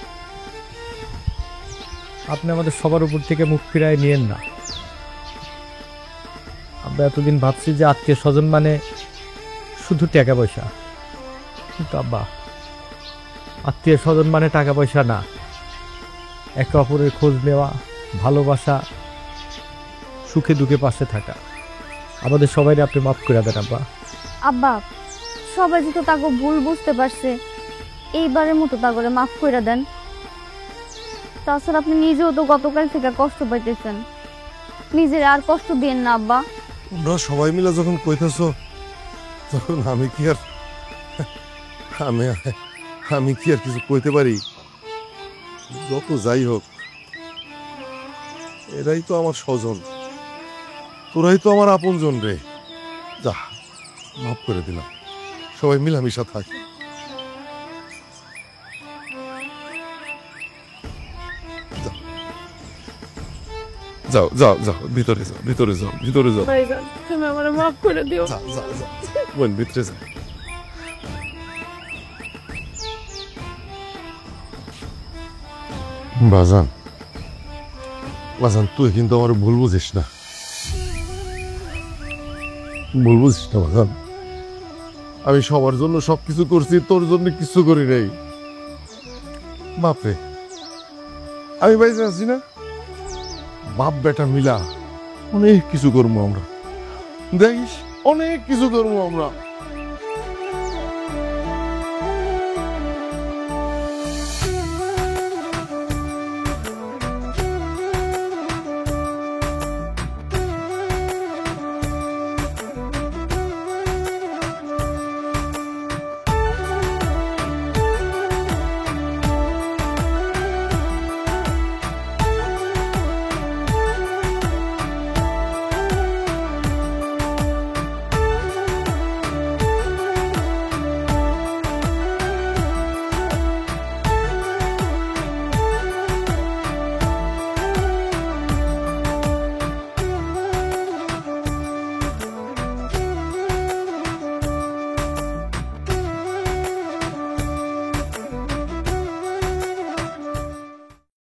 আপনি আমাদের সবার উপর থেকে মুখ ফিরায় নিয়েন না। আমরা এতদিন ভাবছি যে আত্মীয় স্বজন মানে শুধু টাকা পয়সা, কিন্তু আব্বা আত্মীয় স্বজন মানে টাকা পয়সা না, একে অপরের খোঁজ নেওয়া, ভালোবাসা, সুখে দুঃখে পাশে থাকা। আমাদের সবাই আপনি মাফ করে দেন আব্বা। আব্বা সবাই যেহেতু তাকে ভুল বুঝতে পারছে, এইবারের মতো তা করে মাফ করে দেন। তাছাড়া আপনি নিজেও তো গতকাল থেকে কষ্ট পাইতেছেন, নিজের আর কষ্ট দিয়েন না আব্বা। তোমরা সবাই মিলে যখন কইতেছ, তখন আমি কি আর আমি কি আর কিছু কইতে পারি? যত যাই হোক, এরাই তো আমার স্বজন, তোরাই তো আমার আপনজন রে। যা, মাফ করে দিলাম, সবাই মিলামিশা থাক। যাও যাও যাও, ভিতরে যাও, ভিতরে যাও, ভিতরে যাও। ভাইজান তুমি আমার মাফ করে দিও। যা যা যা, বোন ভিতরে যা। বাজান, বাজান তুই কিন্তু আমার ভুল বুঝিস না, ভুল বুঝিস না বাজান। আমি সবার জন্য সবকিছু করছি, তোর জন্য কিছু করি নাই। বাপরে, আমি বাইরে আছি না, বাপ বেটা মিলা অনেক কিছু করবো আমরা, দেখিস অনেক কিছু করবো আমরা।